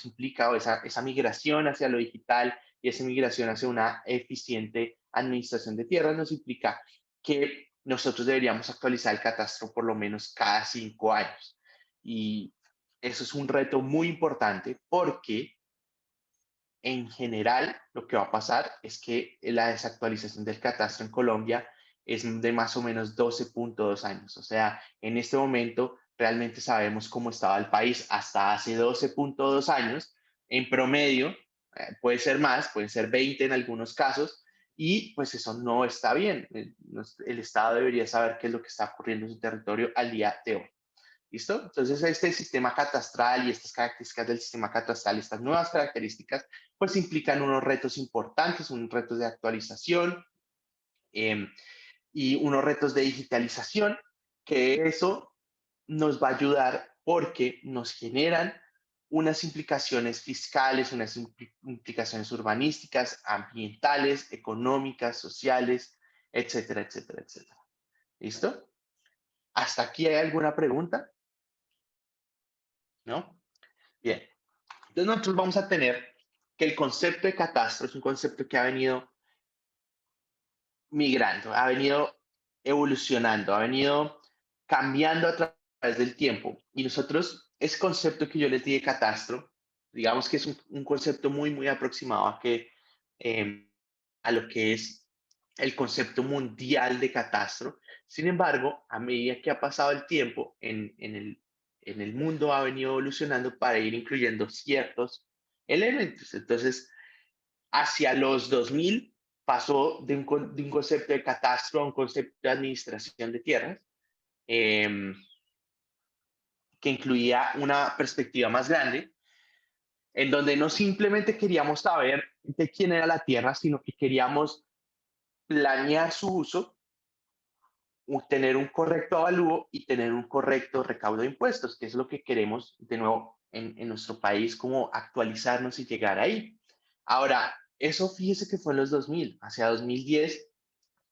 implica, o esa migración hacia lo digital y esa migración hacia una eficiente administración de tierras nos implica que nosotros deberíamos actualizar el catastro por lo menos cada 5 años. Y eso es un reto muy importante porque en general lo que va a pasar es que la desactualización del catastro en Colombia es de más o menos 12.2 años. O sea, en este momento realmente sabemos cómo estaba el país hasta hace 12.2 años. En promedio, puede ser más, pueden ser 20 en algunos casos, y pues eso no está bien. El Estado debería saber qué es lo que está ocurriendo en su territorio al día de hoy. ¿Listo? Entonces, este sistema catastral y estas características del sistema catastral, estas nuevas características, pues implican unos retos importantes, unos retos de actualización eh, y unos retos de digitalización, que eso nos va a ayudar porque nos generan unas implicaciones fiscales, unas implicaciones urbanísticas, ambientales, económicas, sociales, etcétera, etcétera, etcétera. ¿Listo? ¿Hasta aquí hay alguna pregunta? ¿No? Bien. Entonces nosotros vamos a tener que el concepto de catastro es un concepto que ha venido migrando, ha venido evolucionando, ha venido cambiando a través del tiempo. Y nosotros, ese concepto que yo les di de catastro, digamos que es un concepto muy, muy aproximado eh, a lo que es el concepto mundial de catastro. Sin embargo, a medida que ha pasado el tiempo, en el mundo ha venido evolucionando para ir incluyendo ciertos elementos. Entonces, hacia los 2000 pasó de un concepto de catastro a un concepto de administración de tierras, eh, que incluía una perspectiva más grande, en donde no simplemente queríamos saber de quién era la tierra, sino que queríamos planear su uso tener un correcto avalúo y tener un correcto recaudo de impuestos, que es lo que queremos de nuevo en nuestro país, como actualizarnos y llegar ahí. Ahora, eso fíjese que fue en los 2000, hacia 2010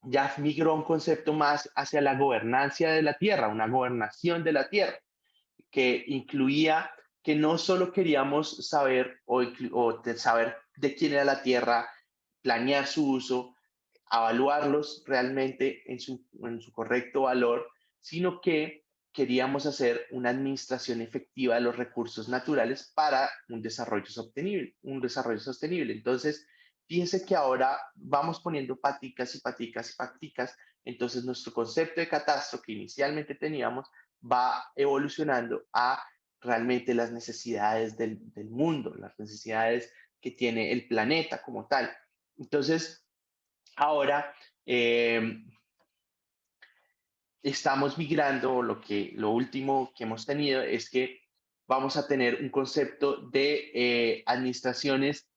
ya migró un concepto más hacia la gobernancia de la tierra, una gobernación de la tierra, que incluía que no solo queríamos saber saber de quién era la tierra, planear su uso, evaluarlos realmente en su correcto valor, sino que queríamos hacer una administración efectiva de los recursos naturales para un desarrollo sostenible, un desarrollo sostenible. Entonces, fíjense que ahora vamos poniendo paticas y paticas y paticas, entonces nuestro concepto de catastro que inicialmente teníamos va evolucionando a realmente las necesidades del mundo, las necesidades que tiene el planeta como tal. Entonces, ahora estamos migrando, lo último que hemos tenido es que vamos a tener un concepto de administraciones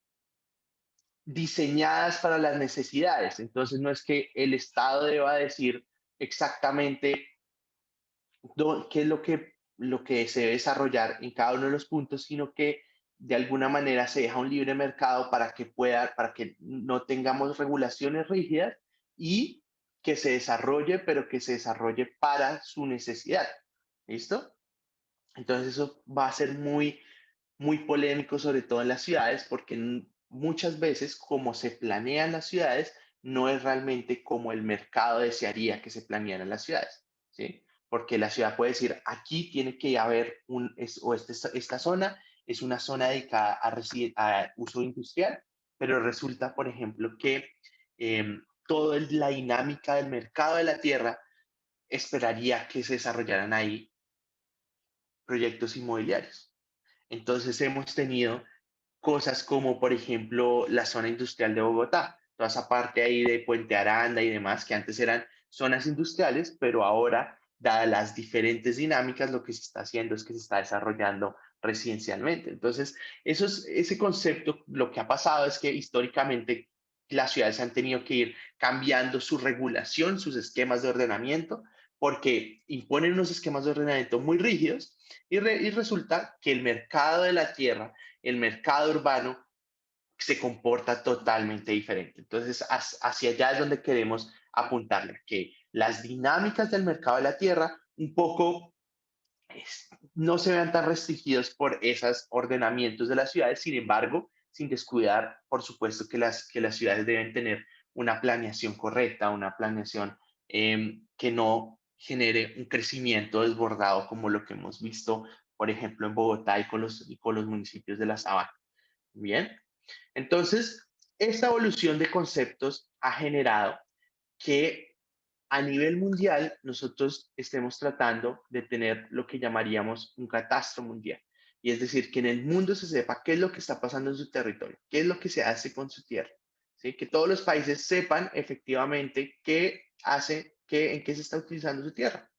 diseñadas para las necesidades. Entonces, no es que el Estado deba decir exactamente qué es lo que se debe desarrollar en cada uno de los puntos, sino que de alguna manera se deja un libre mercado para que no tengamos regulaciones rígidas y que se desarrolle, pero que se desarrolle para su necesidad. ¿Listo? Entonces eso va a ser muy polémico, sobre todo en las ciudades, porque muchas veces como se planean las ciudades, no es realmente como el mercado desearía que se planearan las ciudades, ¿sí? Porque la ciudad puede decir, aquí tiene que haber esta zona es una zona dedicada a uso industrial, pero resulta, por ejemplo, que toda la dinámica del mercado de la tierra esperaría que se desarrollaran ahí proyectos inmobiliarios. Entonces hemos tenido cosas como, por ejemplo, la zona industrial de Bogotá, toda esa parte ahí de Puente Aranda y demás, que antes eran zonas industriales, pero ahora, dadas las diferentes dinámicas, lo que se está haciendo es que se está desarrollando residencialmente. Entonces, ese concepto, lo que ha pasado es que históricamente las ciudades han tenido que ir cambiando su regulación, sus esquemas de ordenamiento, porque imponen unos esquemas de ordenamiento muy rígidos y resulta que el mercado de la tierra, el mercado urbano, se comporta totalmente diferente. Entonces, hacia allá es donde queremos apuntarle, que las dinámicas del mercado de la tierra un poco no se vean tan restringidos por esos ordenamientos de las ciudades, sin embargo, sin descuidar, por supuesto, que las ciudades deben tener una planeación correcta, una planeación que no genere un crecimiento desbordado como lo que hemos visto, por ejemplo, en Bogotá y con los municipios de la Sabana. Bien, entonces, esta evolución de conceptos ha generado que a nivel mundial nosotros estemos tratando de tener lo que llamaríamos un catastro mundial. Y es decir, que en el mundo se sepa qué es lo que está pasando en su territorio, qué es lo que se hace con su tierra. ¿Sí? Que todos los países sepan efectivamente qué hace, en qué se está utilizando su tierra.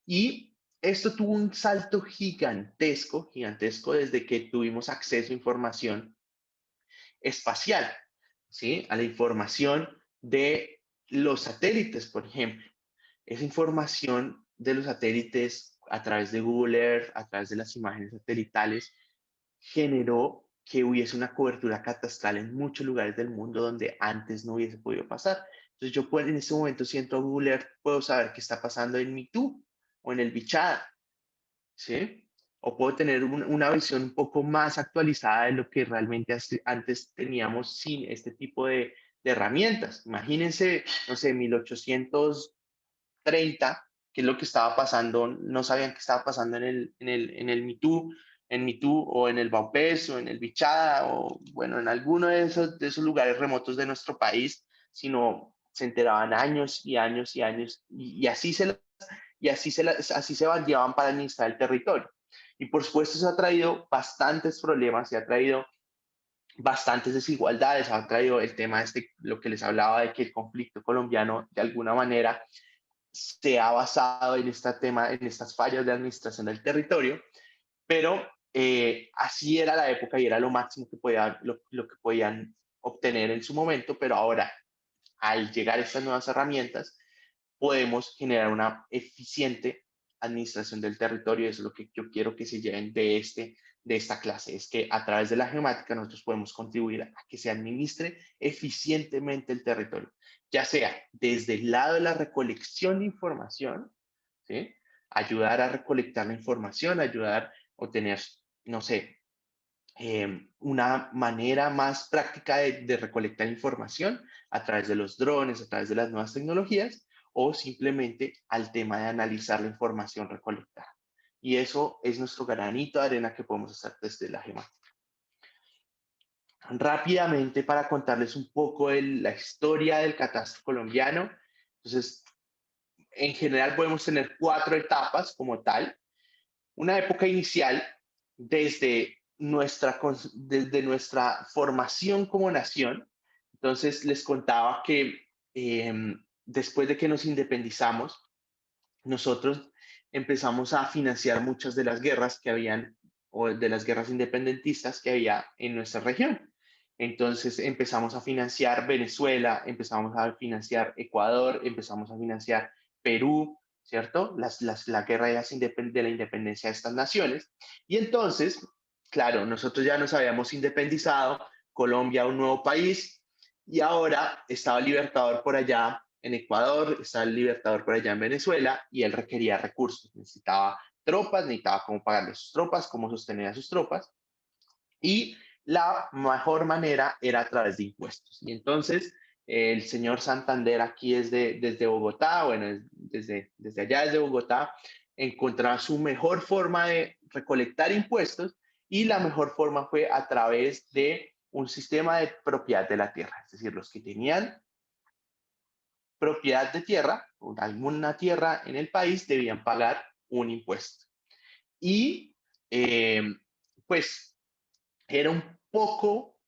Y esto tuvo un salto gigantesco, gigantesco desde que tuvimos acceso a información espacial, ¿sí? A la información de los satélites, por ejemplo. Esa información de los satélites a través de Google Earth, a través de las imágenes satelitales, generó que hubiese una cobertura catastral en muchos lugares del mundo donde antes no hubiese podido pasar. Entonces yo puedo, en este momento, si entro a Google Earth, puedo saber qué está pasando en Mitú o en el Bichada, ¿sí? O puedo tener una visión un poco más actualizada de lo que realmente antes teníamos sin este tipo de herramientas. Imagínense, no sé, 1830, qué es lo que estaba pasando, no sabían qué estaba pasando en el Mitú, en Mitú o en el Baupés o en el Bichada o bueno, en alguno de esos lugares remotos de nuestro país, sino se enteraban años y años y años y así así se bandeaban para administrar el territorio. Y por supuesto eso ha traído bastantes problemas y ha traído bastantes desigualdades, ha traído el tema este, lo que les hablaba de que el conflicto colombiano de alguna manera se ha basado en este tema, en estas fallas de administración del territorio, pero así era la época y era lo máximo que lo que podían obtener en su momento, pero ahora al llegar estas nuevas herramientas, podemos generar una eficiente administración del territorio. Eso es lo que yo quiero que se lleven de esta clase, es que a través de la geomática nosotros podemos contribuir a que se administre eficientemente el territorio, ya sea desde el lado de la recolección de información, ¿sí? Ayudar a recolectar la información, ayudar a obtener, no sé, una manera más práctica de recolectar información a través de los drones, a través de las nuevas tecnologías, o simplemente al tema de analizar la información recolectada. Y eso es nuestro granito de arena que podemos hacer desde la gemática. Rápidamente, para contarles un poco de la historia del catastro colombiano, entonces, en general podemos tener 4 etapas como tal. Una época inicial desde nuestra formación como nación. Entonces les contaba que después de que nos independizamos, nosotros empezamos a financiar muchas de las guerras que habían, o de las guerras independentistas que había en nuestra región. Entonces empezamos a financiar Venezuela, empezamos a financiar Ecuador, empezamos a financiar Perú, ¿cierto? La guerra de la independencia de estas naciones. Y entonces, claro, nosotros ya nos habíamos independizado, Colombia un nuevo país, y ahora estaba el Libertador por allá en Ecuador, estaba el Libertador por allá en Venezuela, y él requería recursos, necesitaba tropas, necesitaba cómo pagarle sus tropas, cómo sostener a sus tropas, y la mejor manera era a través de impuestos. Y entonces el señor Santander aquí desde Bogotá, bueno, desde allá, desde Bogotá, encontraba su mejor forma de recolectar impuestos, y la mejor forma fue a través de un sistema de propiedad de la tierra. Es decir, los que tenían propiedad de tierra, o alguna tierra en el país, debían pagar un impuesto. Y pues era un poco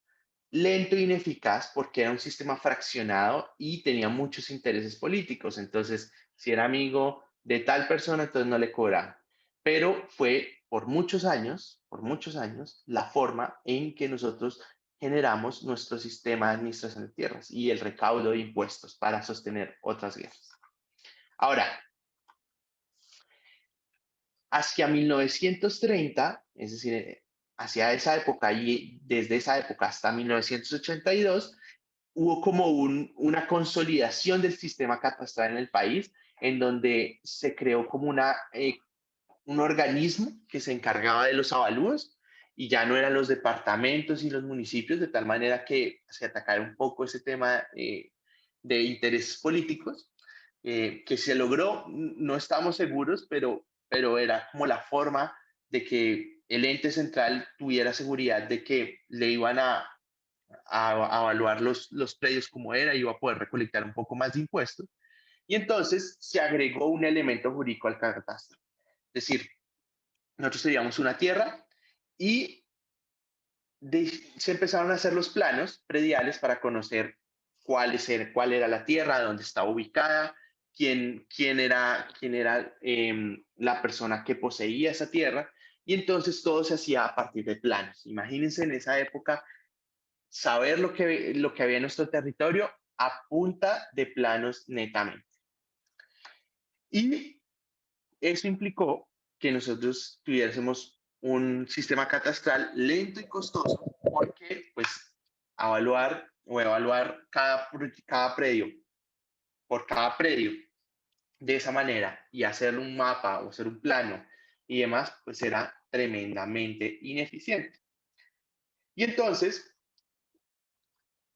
lento e ineficaz porque era un sistema fraccionado y tenía muchos intereses políticos. Entonces, si era amigo de tal persona, entonces no le cobraban. Pero fue por muchos años, la forma en que nosotros generamos nuestro sistema de administración de tierras y el recaudo de impuestos para sostener otras guerras. Ahora, hacia 1930, es decir, hacia esa época y desde esa época hasta 1982, hubo como una consolidación del sistema catastral en el país, en donde se creó como un organismo que se encargaba de los avalúos, y ya no eran los departamentos y los municipios, de tal manera que se atacara un poco ese tema de intereses políticos, que se logró, no estamos seguros, pero era como la forma de que el ente central tuviera seguridad de que le iban a evaluar los predios como era, iba a poder recolectar un poco más de impuestos. Y entonces se agregó un elemento jurídico al catastro. Es decir, nosotros teníamos una tierra y se empezaron a hacer los planos prediales para conocer cuál era la tierra, dónde estaba ubicada, quién era la persona que poseía esa tierra. Y entonces todo se hacía a partir de planos. Imagínense en esa época saber lo que había en nuestro territorio a punta de planos netamente. Y eso implicó que nosotros tuviésemos un sistema catastral lento y costoso, porque pues evaluar cada predio por cada predio de esa manera y hacer un mapa o hacer un plano y demás, pues era tremendamente ineficiente. Y entonces,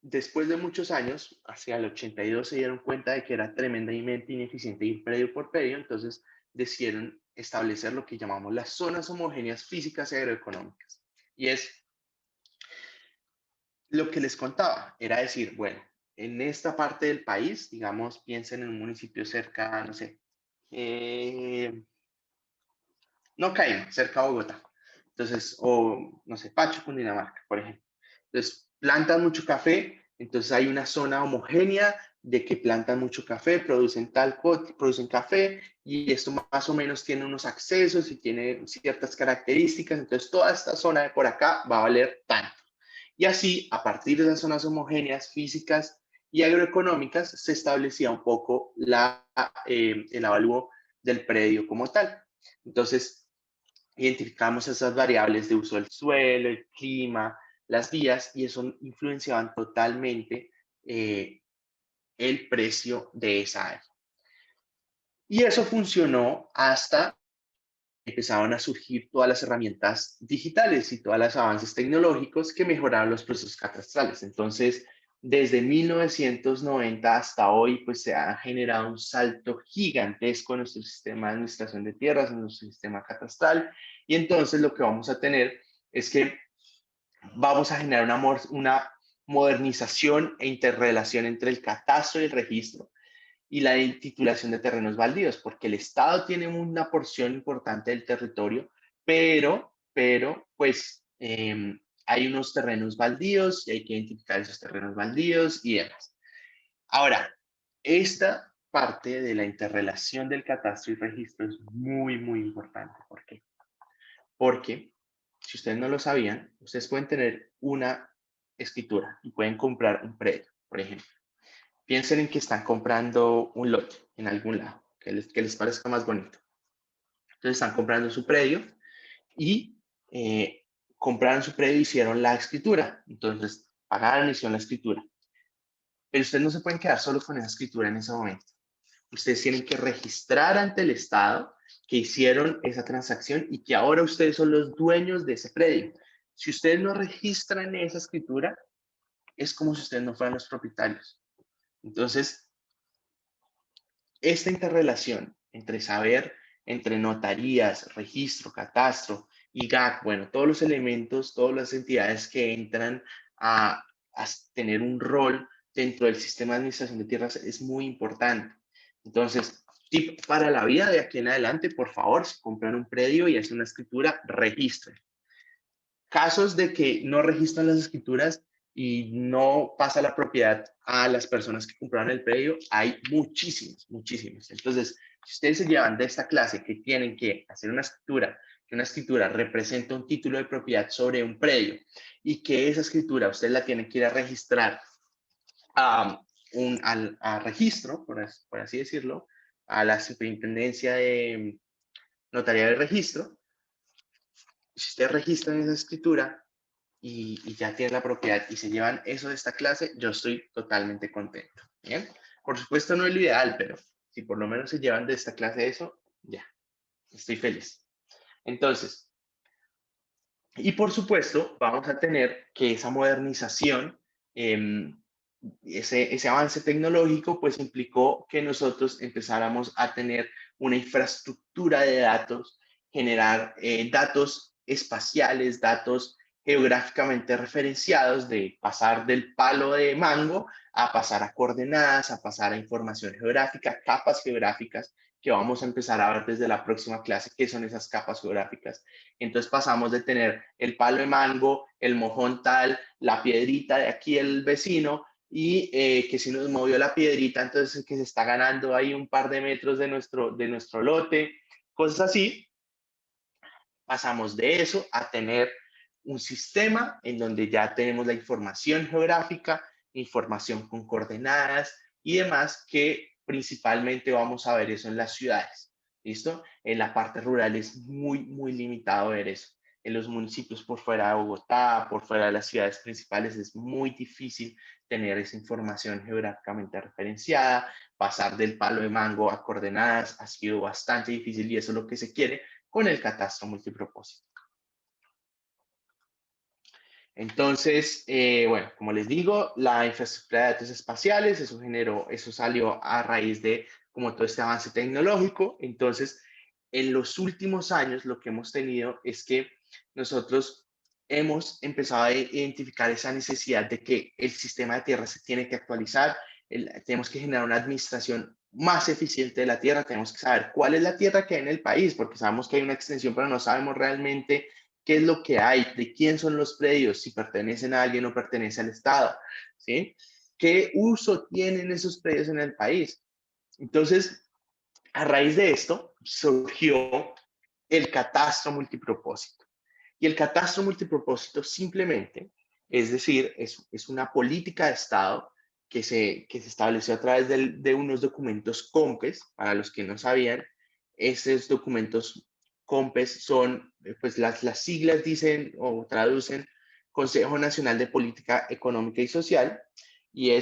después de muchos años, hacia el 82, se dieron cuenta de que era tremendamente ineficiente ir predio por predio. Entonces decidieron establecer lo que llamamos las zonas homogéneas físicas y agroeconómicas. Y es lo que les contaba, era decir, bueno, en esta parte del país, digamos, piensen en un municipio cerca, no sé, eh, no Caima, cerca de Bogotá. Entonces, o no sé, Pacho, Cundinamarca, por ejemplo. Entonces, plantan mucho café, entonces hay una zona homogénea de que plantan mucho café, producen café, y esto más o menos tiene unos accesos y tiene ciertas características. Entonces, toda esta zona de por acá va a valer tanto. Y así, a partir de esas zonas homogéneas físicas y agroeconómicas se establecía un poco el avalúo del predio como tal. Entonces, identificamos esas variables de uso del suelo, el clima, las vías, y eso influenciaban totalmente el precio de esa área. Y eso funcionó hasta empezaron a surgir todas las herramientas digitales y todos los avances tecnológicos que mejoraron los procesos catastrales. Entonces, desde 1990 hasta hoy, pues se ha generado un salto gigantesco en nuestro sistema de administración de tierras, en nuestro sistema catastral. Y entonces lo que vamos a tener es que vamos a generar una modernización e interrelación entre el catastro y el registro y la titulación de terrenos baldíos, porque el Estado tiene una porción importante del territorio, pues hay unos terrenos baldíos y hay que identificar esos terrenos baldíos y demás. Ahora, esta parte de la interrelación del catastro y registro es muy, muy importante. ¿Por qué? Porque, si ustedes no lo sabían, ustedes pueden tener una escritura y pueden comprar un predio, por ejemplo. Piensen en que están comprando un lote en algún lado, que les parezca más bonito. Entonces están comprando su predio y compraron su predio y hicieron la escritura. Entonces pagaron y hicieron la escritura. Pero ustedes no se pueden quedar solo con esa escritura en ese momento. Ustedes tienen que registrar ante el Estado que hicieron esa transacción y que ahora ustedes son los dueños de ese predio. Si ustedes no registran esa escritura, es como si ustedes no fueran los propietarios. Entonces, esta interrelación entre saber, entre notarías, registro, catastro y GAC, bueno, todos los elementos, todas las entidades que entran a tener un rol dentro del sistema de administración de tierras es muy importante. Entonces, tip para la vida de aquí en adelante, por favor, si compran un predio y hacen una escritura, registren. Casos de que no registran las escrituras y no pasa la propiedad a las personas que compraron el predio, hay muchísimos, muchísimos. Entonces, si ustedes se llevan de esta clase que tienen que hacer una escritura, que una escritura representa un título de propiedad sobre un predio y que esa escritura ustedes la tienen que ir a registrar a registro, por así decirlo, a la superintendencia de notaría de registro. Si ustedes registran esa escritura, y ya tienen la propiedad y se llevan eso de esta clase, yo estoy totalmente contento. ¿Bien? Por supuesto no es lo ideal, pero si por lo menos se llevan de esta clase eso, ya, estoy feliz. Entonces, y por supuesto, vamos a tener que esa modernización, eh, ese avance tecnológico, pues implicó que nosotros empezáramos a tener una infraestructura de datos, generar datos espaciales, datos geográficamente referenciados, de pasar del palo de mango a pasar a coordenadas, a pasar a información geográfica, capas geográficas, que vamos a empezar a ver desde la próxima clase, qué son esas capas geográficas. Entonces pasamos de tener el palo de mango, el mojón tal, la piedrita de aquí el vecino, y que si nos movió la piedrita, entonces que se está ganando ahí un par de metros de nuestro lote, cosas así. Pasamos de eso a tener un sistema en donde ya tenemos la información geográfica, información con coordenadas y demás, que principalmente vamos a ver eso en las ciudades. ¿Listo? En la parte rural es muy, muy limitado ver eso. En los municipios por fuera de Bogotá, por fuera de las ciudades principales, es muy difícil tener esa información geográficamente referenciada. Pasar del palo de mango a coordenadas ha sido bastante difícil y eso es lo que se quiere con el catastro multipropósito. Entonces, bueno, como les digo, la infraestructura de datos espaciales, eso salió a raíz de como todo este avance tecnológico. Entonces, en los últimos años lo que hemos tenido es que nosotros hemos empezado a identificar esa necesidad de que el sistema de tierra se tiene que actualizar, tenemos que generar una administración más eficiente de la tierra, tenemos que saber cuál es la tierra que hay en el país, porque sabemos que hay una extensión, pero no sabemos realmente qué es lo que hay, de quién son los predios, si pertenecen a alguien o pertenece al Estado, ¿sí? ¿Qué uso tienen esos predios en el país? Entonces, a raíz de esto, surgió el catastro multipropósito. Y el catastro multipropósito simplemente, es decir, es una política de Estado que se estableció a través de unos documentos COMPES. Para los que no sabían, esos documentos COMPES son, pues las siglas dicen o traducen Consejo Nacional de Política Económica y Social, y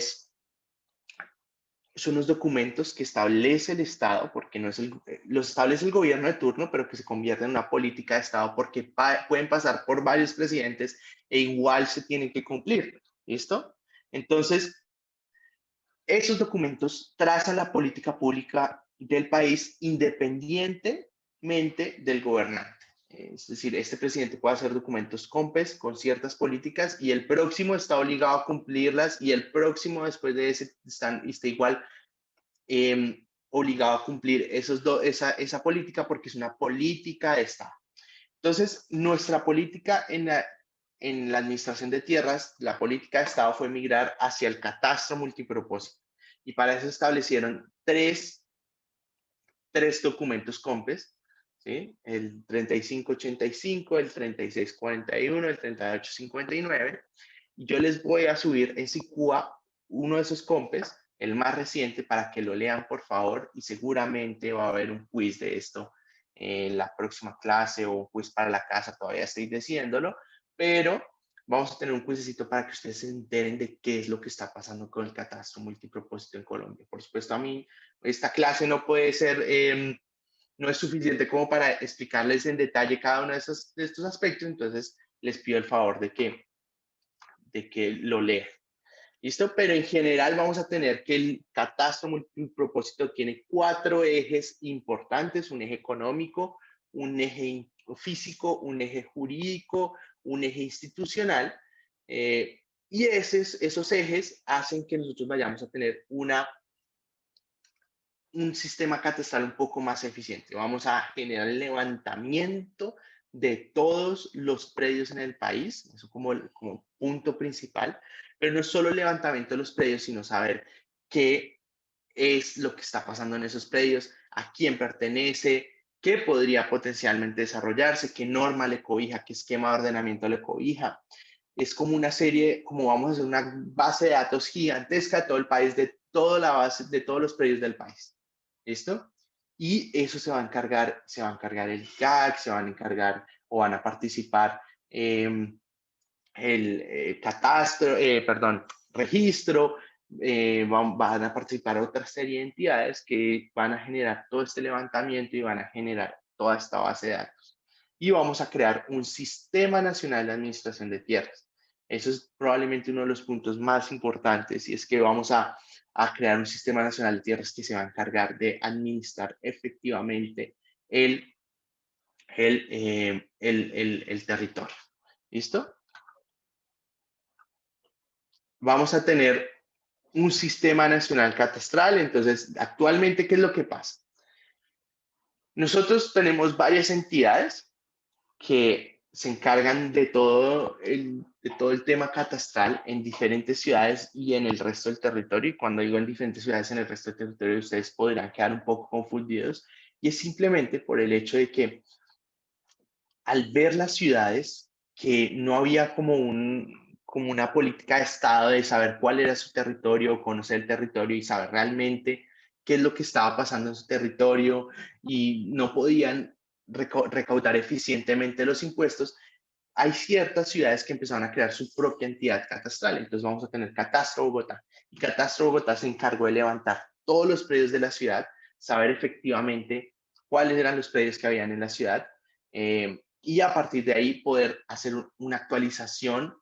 son unos documentos que establece el Estado, porque no es los establece el gobierno de turno, pero que se convierte en una política de Estado porque pueden pasar por varios presidentes e igual se tienen que cumplir. ¿Listo? Entonces, esos documentos trazan la política pública del país independientemente del gobernante. Es decir, este presidente puede hacer documentos COMPES con ciertas políticas y el próximo está obligado a cumplirlas y el próximo después de ese está igual obligado a cumplir esa política porque es una política de Estado. Entonces, nuestra política en la administración de tierras, la política de Estado fue migrar hacia el catastro multipropósito. Y para eso establecieron tres documentos COMPES, ¿sí? El 3585, el 3641, el 3859. Y yo les voy a subir en SICUA uno de esos COMPES, el más reciente, para que lo lean, por favor, y seguramente va a haber un quiz de esto en la próxima clase o un quiz para la casa, todavía estoy diciéndolo, pero vamos a tener un quizcito para que ustedes se enteren de qué es lo que está pasando con el catastro multipropósito en Colombia. Por supuesto, a mí esta clase no puede ser, no es suficiente como para explicarles en detalle cada uno de estos aspectos, entonces les pido el favor de que lo lean. ¿Listo? Pero en general vamos a tener que el catastro multipropósito tiene 4 ejes importantes: un eje económico, un eje físico, un eje jurídico, un eje institucional, y esos ejes hacen que nosotros vayamos a tener un sistema catastral un poco más eficiente. Vamos a generar el levantamiento de todos los predios en el país, eso como punto principal, pero no es solo el levantamiento de los predios, sino saber qué es lo que está pasando en esos predios, a quién pertenece, qué podría potencialmente desarrollarse, qué norma le cobija, qué esquema de ordenamiento le cobija. Es como una serie, como vamos a hacer una base de datos gigantesca de todo el país, de toda la base, de todos los predios del país. ¿Listo? Y eso se va a encargar el ICAC, se van a encargar o van a participar el catastro, perdón, registro, van a participar otra serie de entidades que van a generar todo este levantamiento y van a generar toda esta base de datos. Y vamos a crear un sistema nacional de administración de tierras. Eso es probablemente uno de los puntos más importantes, y es que vamos a crear un sistema nacional de tierras que se va a encargar de administrar efectivamente el territorio. ¿Listo? Vamos a tener un sistema nacional catastral. Entonces, actualmente, ¿qué es lo que pasa? Nosotros tenemos varias entidades que se encargan de todo el tema catastral en diferentes ciudades y en el resto del territorio. Y cuando digo en diferentes ciudades, en el resto del territorio, ustedes podrán quedar un poco confundidos. Y es simplemente por el hecho de que al ver las ciudades, que no había como una política de Estado de saber cuál era su territorio, conocer el territorio y saber realmente qué es lo que estaba pasando en su territorio, y no podían recaudar eficientemente los impuestos. Hay ciertas ciudades que empezaron a crear su propia entidad catastral. Entonces vamos a tener Catastro Bogotá. Y Catastro Bogotá se encargó de levantar todos los predios de la ciudad, saber efectivamente cuáles eran los predios que habían en la ciudad, y a partir de ahí poder hacer una actualización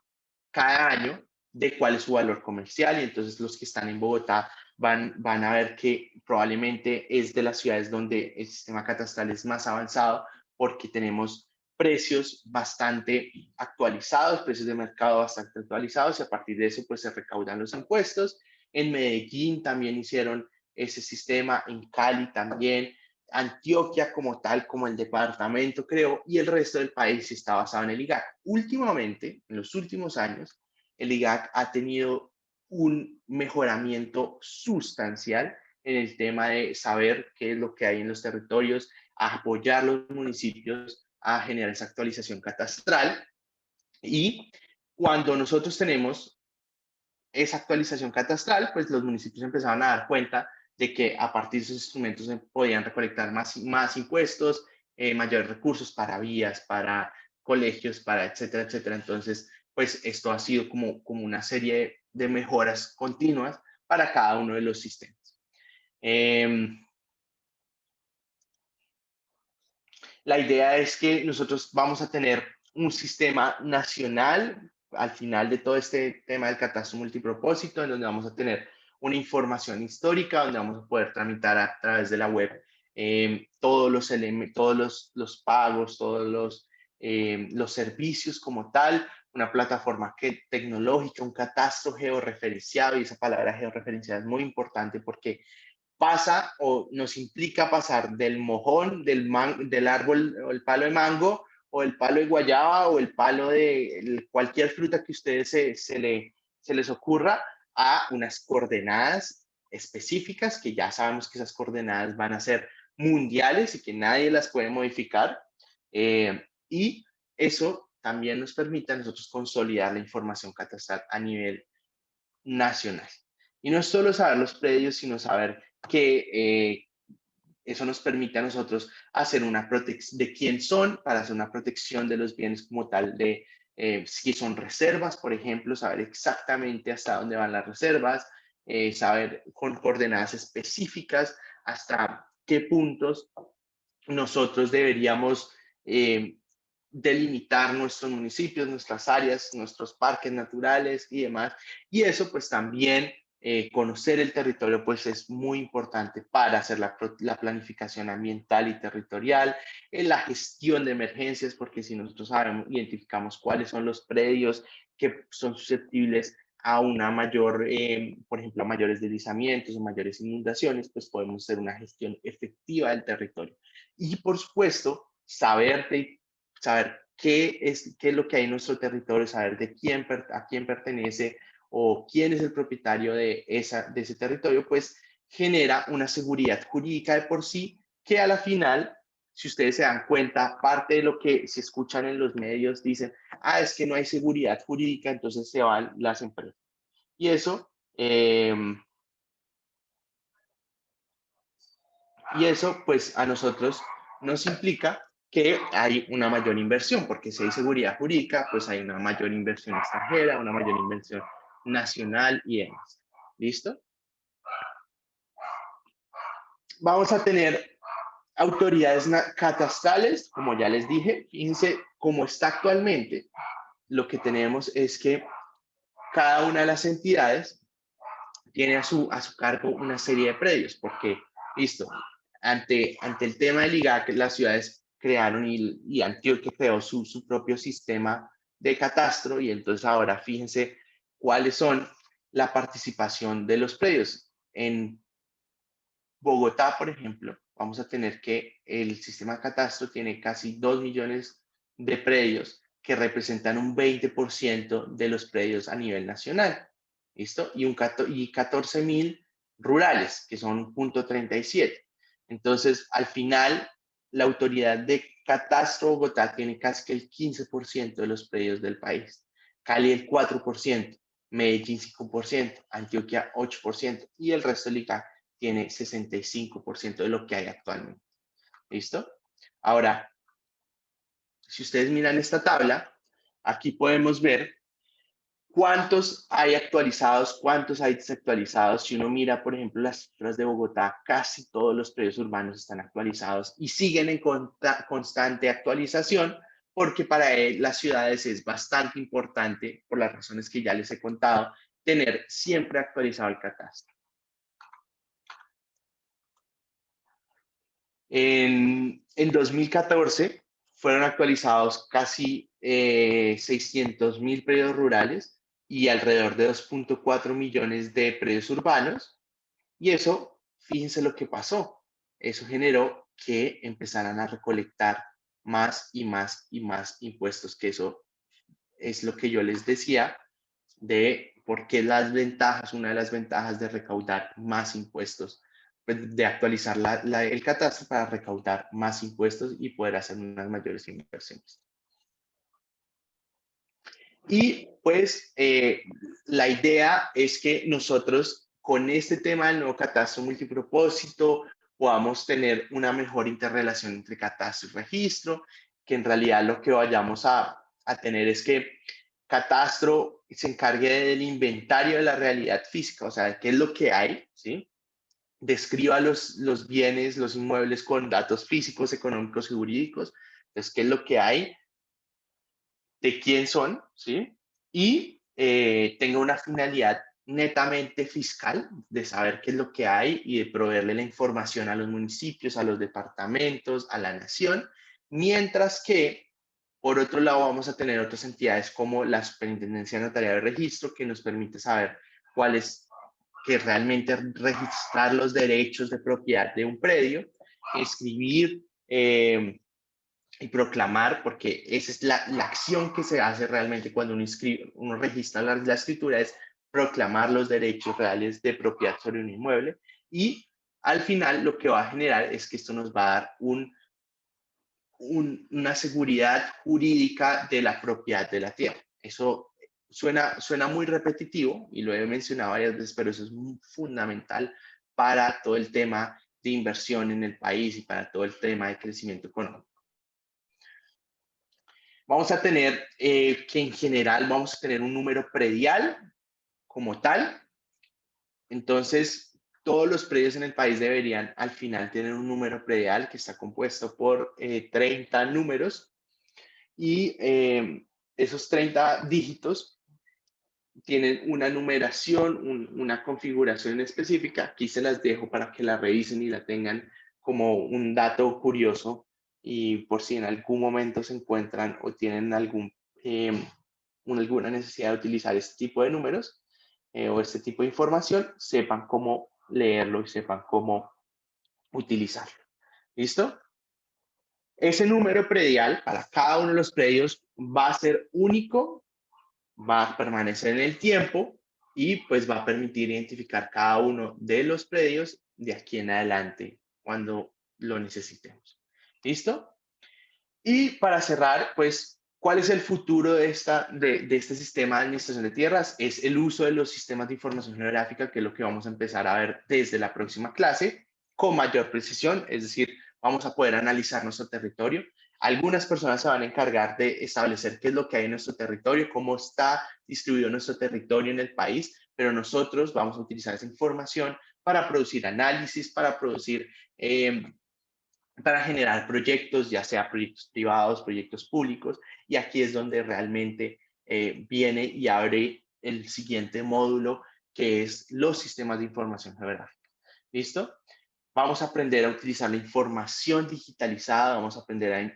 cada año de cuál es su valor comercial. Y entonces los que están en Bogotá van a ver que probablemente es de las ciudades donde el sistema catastral es más avanzado, porque tenemos precios bastante actualizados, precios de mercado bastante actualizados, y a partir de eso pues se recaudan los impuestos. En Medellín también hicieron ese sistema, en Cali también, Antioquia como tal, como el departamento creo, y el resto del país está basado en el IGAC. Últimamente, en los últimos años, el IGAC ha tenido un mejoramiento sustancial en el tema de saber qué es lo que hay en los territorios, a apoyar los municipios a generar esa actualización catastral. Y cuando nosotros tenemos esa actualización catastral, pues los municipios empezaron a dar cuenta de que a partir de esos instrumentos se podían recolectar más impuestos, mayores recursos para vías, para colegios, para etcétera, etcétera. Entonces, pues esto ha sido como una serie de mejoras continuas para cada uno de los sistemas. La idea es que nosotros vamos a tener un sistema nacional al final de todo este tema del catastro multipropósito, en donde vamos a tener una información histórica, donde vamos a poder tramitar a través de la web todos los pagos, todos los servicios como tal, una plataforma tecnológica, un catastro georreferenciado, y esa palabra georreferenciada es muy importante porque pasa o nos implica pasar del mojón, del árbol o el palo de mango o el palo de guayaba o el palo de cualquier fruta que a ustedes se les ocurra a unas coordenadas específicas que ya sabemos que esas coordenadas van a ser mundiales y que nadie las puede modificar. Y eso también nos permite a nosotros consolidar la información catastral a nivel nacional. Y no es solo saber los predios, sino saber que eso nos permite a nosotros hacer una protección de quién son, para hacer una protección de los bienes como tal, de si son reservas, por ejemplo, saber exactamente hasta dónde van las reservas, saber con coordenadas específicas hasta qué puntos nosotros deberíamos delimitar nuestros municipios, nuestras áreas, nuestros parques naturales y demás. Y eso pues también conocer el territorio pues es muy importante para hacer la planificación ambiental y territorial, la gestión de emergencias, porque si nosotros sabemos, identificamos cuáles son los predios que son susceptibles a una mayor, por ejemplo, a mayores deslizamientos o mayores inundaciones, pues podemos hacer una gestión efectiva del territorio. Y por supuesto, saber qué es lo que hay en nuestro territorio, saber a quién pertenece o quién es el propietario de ese territorio, pues genera una seguridad jurídica de por sí que a la final, si ustedes se dan cuenta, parte de lo que se escuchan en los medios dicen, es que no hay seguridad jurídica, entonces se van las empresas. Y eso pues a nosotros nos implica que hay una mayor inversión, porque si hay seguridad jurídica, pues hay una mayor inversión extranjera, una mayor inversión nacional y demás. ¿Listo? Vamos a tener autoridades catastrales, como ya les dije. Fíjense cómo está actualmente. Lo que tenemos es que cada una de las entidades tiene a su cargo una serie de predios, porque, listo, ante el tema del IGAC, las ciudades crearon y Antioquia creó su propio sistema de catastro, y entonces ahora fíjense cuáles son la participación de los predios. En Bogotá, por ejemplo, vamos a tener que el sistema de catastro tiene casi 2 millones de predios que representan un 20% de los predios a nivel nacional. ¿Listo? Y 14.000 rurales, que son 0.37. Entonces, al final, la autoridad de catastro Bogotá tiene casi que el 15% de los predios del país. Cali el 4%, Medellín 5%, Antioquia 8% y el resto del ICA tiene 65% de lo que hay actualmente. ¿Listo? Ahora, si ustedes miran esta tabla, aquí podemos ver cuántos hay actualizados, cuántos hay desactualizados. Si uno mira, por ejemplo, las cifras de Bogotá, casi todos los predios urbanos están actualizados y siguen en constante actualización, porque para las ciudades es bastante importante, por las razones que ya les he contado, tener siempre actualizado el catastro. En 2014 fueron actualizados casi 600.000 predios rurales y alrededor de 2.4 millones de predios urbanos. Y eso, fíjense lo que pasó. Eso generó que empezaran a recolectar más y más y más impuestos, que eso es lo que yo les decía de por qué una de las ventajas de recaudar más impuestos, pues, de actualizar el catastro para recaudar más impuestos y poder hacer unas mayores inversiones. Y pues la idea es que nosotros con este tema del nuevo catastro multipropósito podamos tener una mejor interrelación entre catastro y registro, que en realidad lo que vayamos a tener es que catastro se encargue del inventario de la realidad física, o sea, qué es lo que hay, ¿sí? Describa los bienes, los inmuebles con datos físicos, económicos y jurídicos, entonces, qué es lo que hay, de quién son, ¿sí? Y tenga una finalidad netamente fiscal, de saber qué es lo que hay y de proveerle la información a los municipios, a los departamentos, a la nación, mientras que, por otro lado, vamos a tener otras entidades como la Superintendencia Notarial de Registro, que nos permite saber cuáles, que realmente registrar los derechos de propiedad de un predio, escribir y proclamar, porque esa es la acción que se hace realmente cuando uno registra la escritura, es proclamar los derechos reales de propiedad sobre un inmueble. Y al final lo que va a generar es que esto nos va a dar una seguridad jurídica de la propiedad de la tierra. Eso suena muy repetitivo y lo he mencionado varias veces, pero eso es muy fundamental para todo el tema de inversión en el país y para todo el tema de crecimiento económico. Vamos a tener que en general vamos a tener un número predial como tal. Entonces, todos los predios en el país deberían al final tener un número predial que está compuesto por 30 números y esos 30 dígitos tienen una numeración, una configuración específica. Aquí se las dejo para que la revisen y la tengan como un dato curioso y por si en algún momento se encuentran o tienen alguna necesidad de utilizar este tipo de números o este tipo de información, sepan cómo leerlo y sepan cómo utilizarlo. ¿Listo? Ese número predial para cada uno de los predios va a ser único, va a permanecer en el tiempo y pues va a permitir identificar cada uno de los predios de aquí en adelante cuando lo necesitemos. ¿Listo? Y para cerrar, pues, ¿cuál es el futuro de este sistema de administración de tierras? Es el uso de los sistemas de información geográfica, que es lo que vamos a empezar a ver desde la próxima clase, con mayor precisión, es decir, vamos a poder analizar nuestro territorio. Algunas personas se van a encargar de establecer qué es lo que hay en nuestro territorio, cómo está distribuido nuestro territorio en el país, pero nosotros vamos a utilizar esa información para producir análisis, para generar proyectos, ya sea proyectos privados, proyectos públicos, y aquí es donde realmente viene y abre el siguiente módulo, que es los sistemas de información geográfica. ¿Listo? Vamos a aprender a utilizar la información digitalizada, vamos a aprender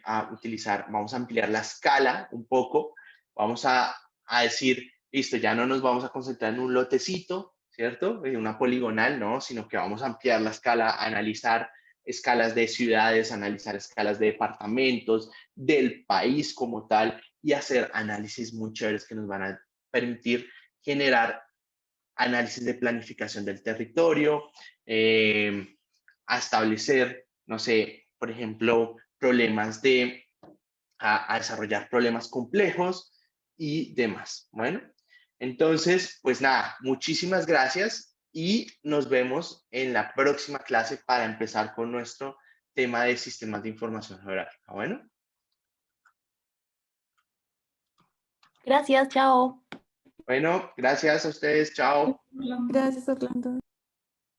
vamos a ampliar la escala un poco, vamos a decir, listo, ya no nos vamos a concentrar en un lotecito, ¿cierto? En una poligonal, no, sino que vamos a ampliar la escala, analizar escalas de ciudades, analizar escalas de departamentos, del país como tal, y hacer análisis muy chéveres que nos van a permitir generar análisis de planificación del territorio, a establecer, no sé, por ejemplo, a desarrollar problemas complejos y demás. Bueno, entonces, pues nada, muchísimas gracias y nos vemos en la próxima clase para empezar con nuestro tema de sistemas de información geográfica. Gracias, chao. Bueno, gracias a ustedes, chao. Gracias, Orlando.